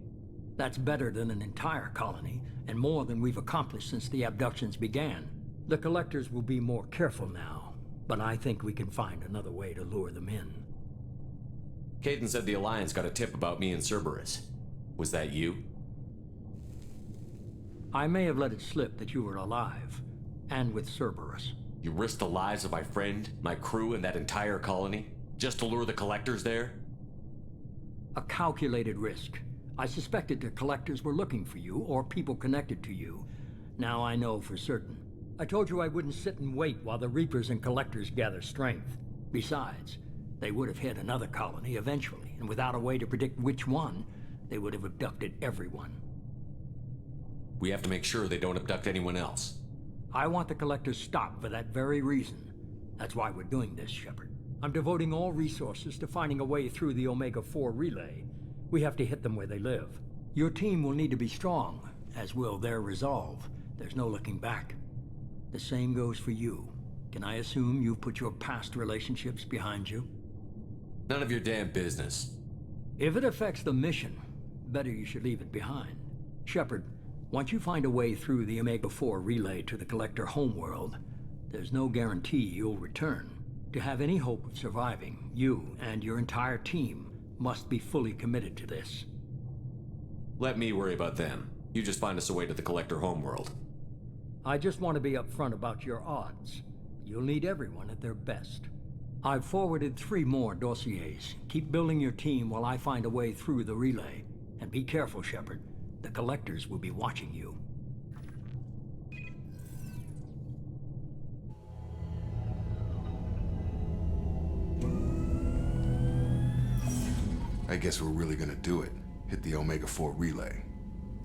That's better than an entire colony, and more than we've accomplished since the abductions began. The Collectors will be more careful now, but I think we can find another way to lure them in. Caden said the Alliance got a tip about me and Cerberus. Was that you? I may have let it slip that you were alive, and with Cerberus. You risked the lives of my friend, my crew, and that entire colony, just to lure the Collectors there? A calculated risk. I suspected the Collectors were looking for you, or people connected to you. Now I know for certain. I told you I wouldn't sit and wait while the Reapers and Collectors gather strength. Besides, they would have hit another colony eventually, and without a way to predict which one, they would have abducted everyone. We have to make sure they don't abduct anyone else. I want the Collectors stopped for that very reason. That's why we're doing this, Shepard. I'm devoting all resources to finding a way through the Omega-4 relay. We have to hit them where they live. Your team will need to be strong, as will their resolve. There's no looking back. The same goes for you. Can I assume you've put your past relationships behind you? None of your damn business. If it affects the mission, better you should leave it behind. Shepard, once you find a way through the Omega-4 relay to the Collector homeworld, there's no guarantee you'll return. To have any hope of surviving, you and your entire team must be fully committed to this. Let me worry about them. You just find us a way to the Collector homeworld. I just want to be upfront about your odds. You'll need everyone at their best. I've forwarded 3 more dossiers. Keep building your team while I find a way through the relay. And be careful, Shepard. The Collectors will be watching you. I guess we're really gonna do it. Hit the Omega-4 relay.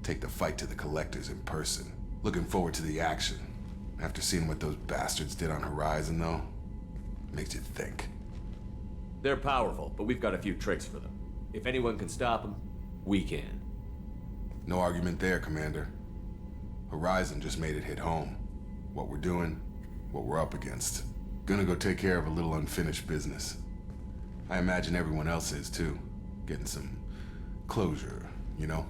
Take the fight to the Collectors in person. Looking forward to the action. After seeing what those bastards did on Horizon, though, makes you think. They're powerful, but we've got a few tricks for them. If anyone can stop them, we can. No argument there, Commander. Horizon just made it hit home. What we're doing, what we're up against. Gonna go take care of a little unfinished business. I imagine everyone else is, too. Getting some closure, you know?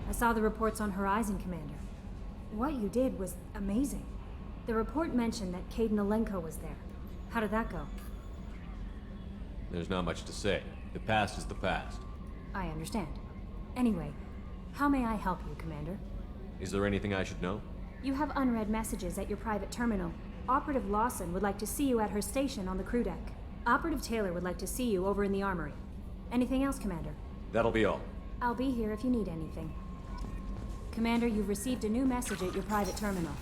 I saw the reports on Horizon, Commander. What you did was amazing. The report mentioned that Caden Alenko was there. How did that go? There's not much to say. The past is the past. I understand. Anyway, how may I help you, Commander? Is there anything I should know? You have unread messages at your private terminal. Operative Lawson would like to see you at her station on the crew deck. Operative Taylor would like to see you over in the armory. Anything else, Commander? That'll be all. I'll be here if you need anything. Commander, you've received a new message at your private terminal.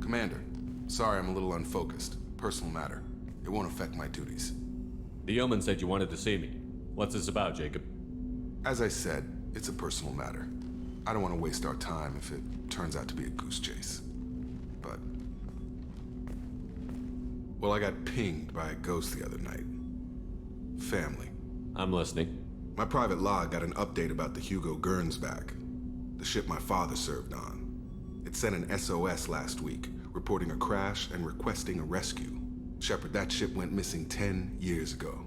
Commander, sorry I'm a little unfocused. Personal matter. It won't affect my duties. The Yeoman said you wanted to see me. What's this about, Jacob? As I said, it's a personal matter. I don't want to waste our time if it turns out to be a goose chase. But... well, I got pinged by a ghost the other night. Family. I'm listening. My private log got an update about the Hugo Gernsback, the ship my father served on. It sent an SOS last week, reporting a crash and requesting a rescue. Shepard, that ship went missing 10 years ago.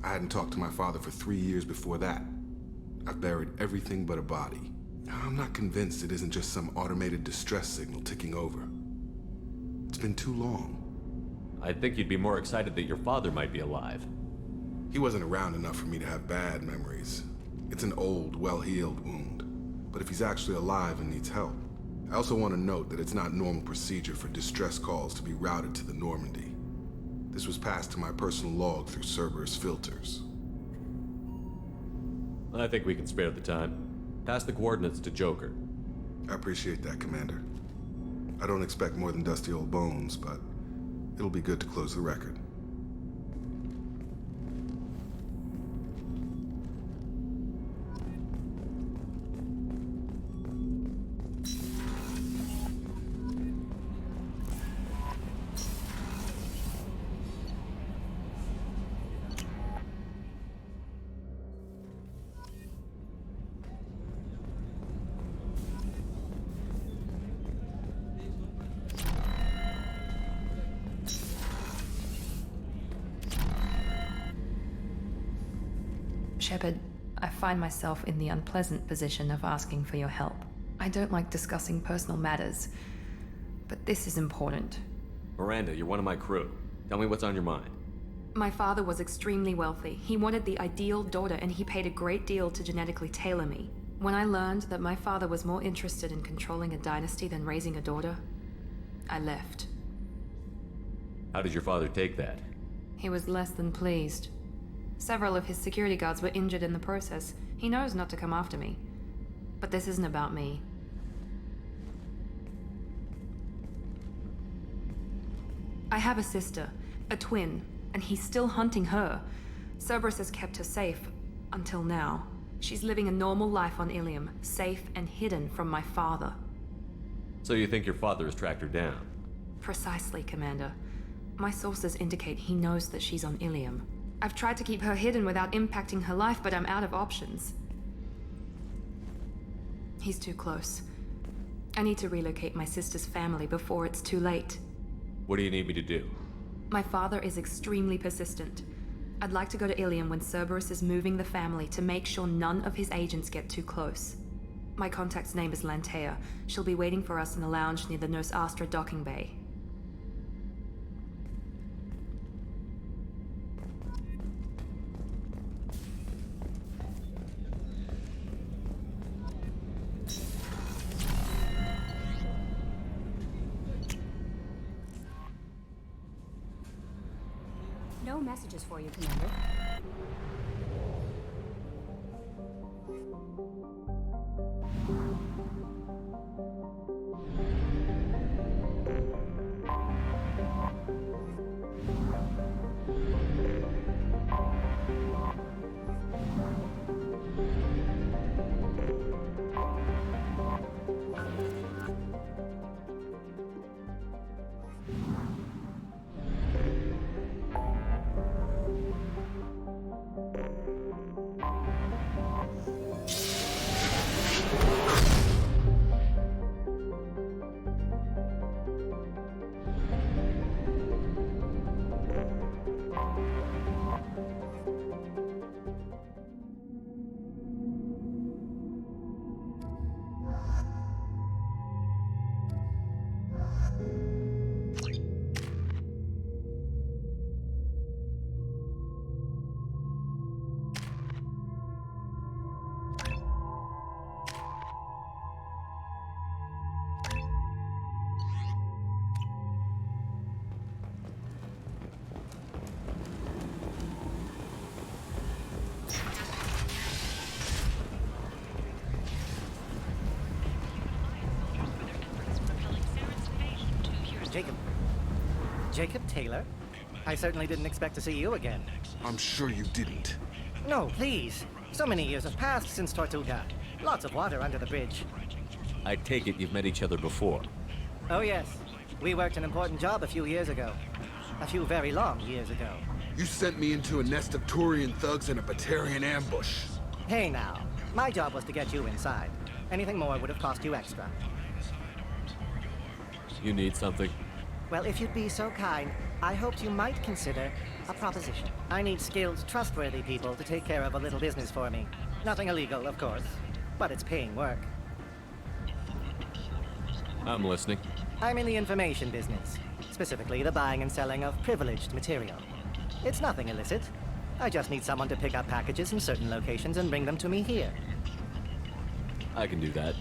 I hadn't talked to my father for 3 years before that. I've buried everything but a body. I'm not convinced it isn't just some automated distress signal ticking over. It's been too long. I think you'd be more excited that your father might be alive. He wasn't around enough for me to have bad memories. It's an old, well-healed wound. But if he's actually alive and needs help, I also want to note that it's not normal procedure for distress calls to be routed to the Normandy. This was passed to my personal log through Cerberus filters. I think we can spare the time. Pass the coordinates to Joker. I appreciate that, Commander. I don't expect more than dusty old bones, but it'll be good to close the record. Shepard, I find myself in the unpleasant position of asking for your help. I don't like discussing personal matters, but this is important. Miranda, you're one of my crew. Tell me what's on your mind. My father was extremely wealthy. He wanted the ideal daughter, and he paid a great deal to genetically tailor me. When I learned that my father was more interested in controlling a dynasty than raising a daughter, I left. How did your father take that? He was less than pleased. Several of his security guards were injured in the process. He knows not to come after me. But this isn't about me. I have a sister, a twin, and he's still hunting her. Cerberus has kept her safe, until now. She's living a normal life on Ilium, safe and hidden from my father. So you think your father has tracked her down? Precisely, Commander. My sources indicate he knows that she's on Ilium. I've tried to keep her hidden without impacting her life, but I'm out of options. He's too close. I need to relocate my sister's family before it's too late. What do you need me to do? My father is extremely persistent. I'd like to go to Ilium when Cerberus is moving the family to make sure none of his agents get too close. My contact's name is Lantea. She'll be waiting for us in the lounge near the Nos Astra docking bay. No messages for you, Commander. Jacob Taylor? I certainly didn't expect to see you again. I'm sure you didn't. No, please. So many years have passed since Tortuga. Lots of water under the bridge. I take it you've met each other before. Oh yes. We worked an important job a few years ago. A few very long years ago. You sent me into a nest of Turian thugs in a Batarian ambush. Hey now. My job was to get you inside. Anything more would have cost you extra. You need something? Well, if you'd be so kind, I hoped you might consider a proposition. I need skilled, trustworthy people to take care of a little business for me. Nothing illegal, of course, but it's paying work. I'm listening. I'm in the information business, specifically the buying and selling of privileged material. It's nothing illicit. I just need someone to pick up packages in certain locations and bring them to me here. I can do that.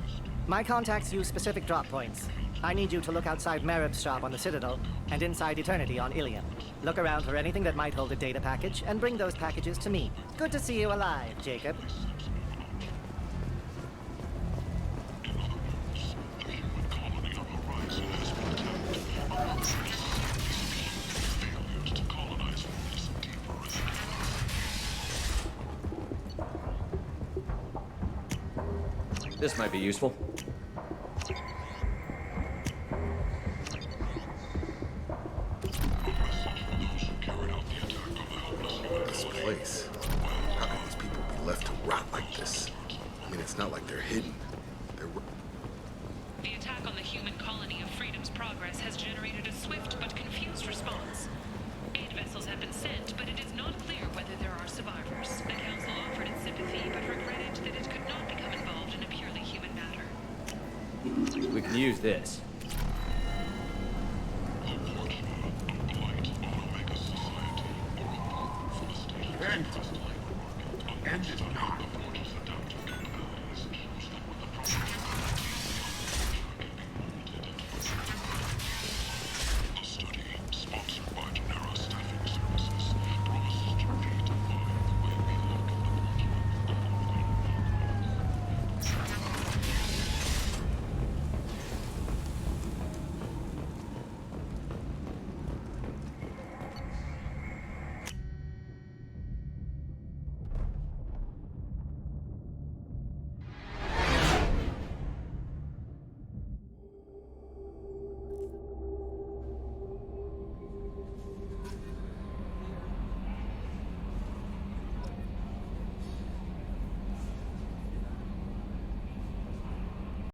My contacts use specific drop points. I need you to look outside Merib's shop on the Citadel and inside Eternity on Ilium. Look around for anything that might hold a data package and bring those packages to me. Good to see you alive, Jacob. This might be useful. This place. How can these people be left to rot like this? I mean, it's not like they're hidden. The attack on the human colony of Freedom's Progress has generated a swift but confused response. Aid vessels have been sent, but it is not clear whether there are survivors. The Council offered its sympathy, but regretted that it could not become involved in a purely human matter. We can use this.